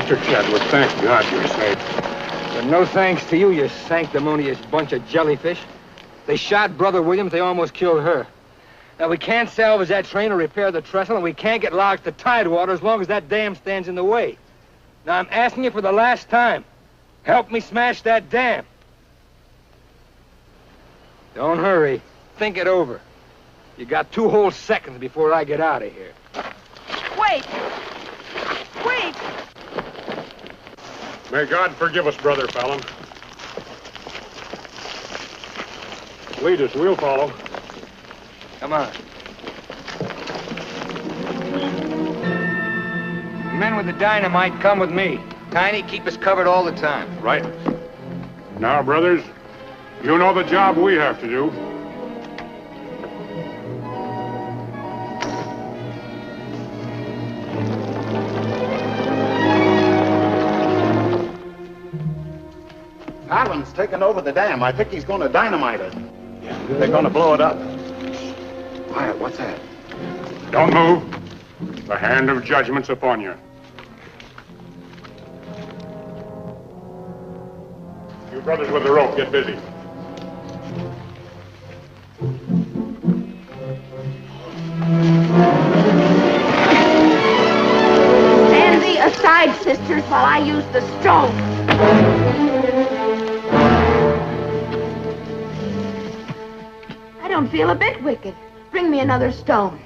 Mr. Chadwick, thank God you're safe. But no thanks to you, you sanctimonious bunch of jellyfish. They shot Brother Williams, they almost killed her. Now, we can't salvage that train or repair the trestle, and we can't get locked to Tidewater as long as that dam stands in the way. Now, I'm asking you for the last time. Help me smash that dam. Don't hurry. Think it over. You got 2 whole seconds before I get out of here. Wait! Wait! May God forgive us, Brother Fallon. Lead us, we'll follow. Come on. The men with the dynamite come with me. Tiny, keep us covered all the time. Right. Now, brothers, You know the job we have to do. Fallon's taken over the dam. I think he's going to dynamite it. Yeah, they're going to blow it up. Quiet, what's that? Don't move. The hand of judgment's upon you. You brothers with the rope, get busy. Stand thee aside, sisters, while I use the stone. I don't feel a bit wicked. Bring me another stone.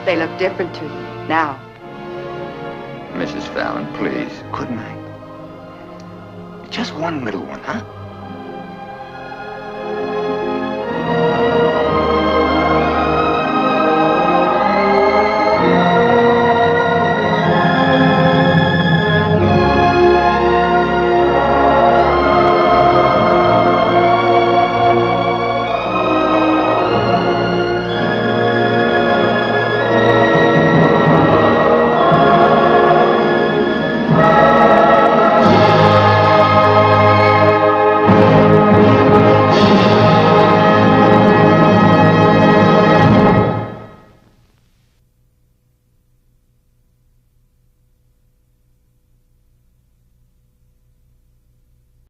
They look different to you now. Mrs. Fallon, please. Good night. Just one little one, huh?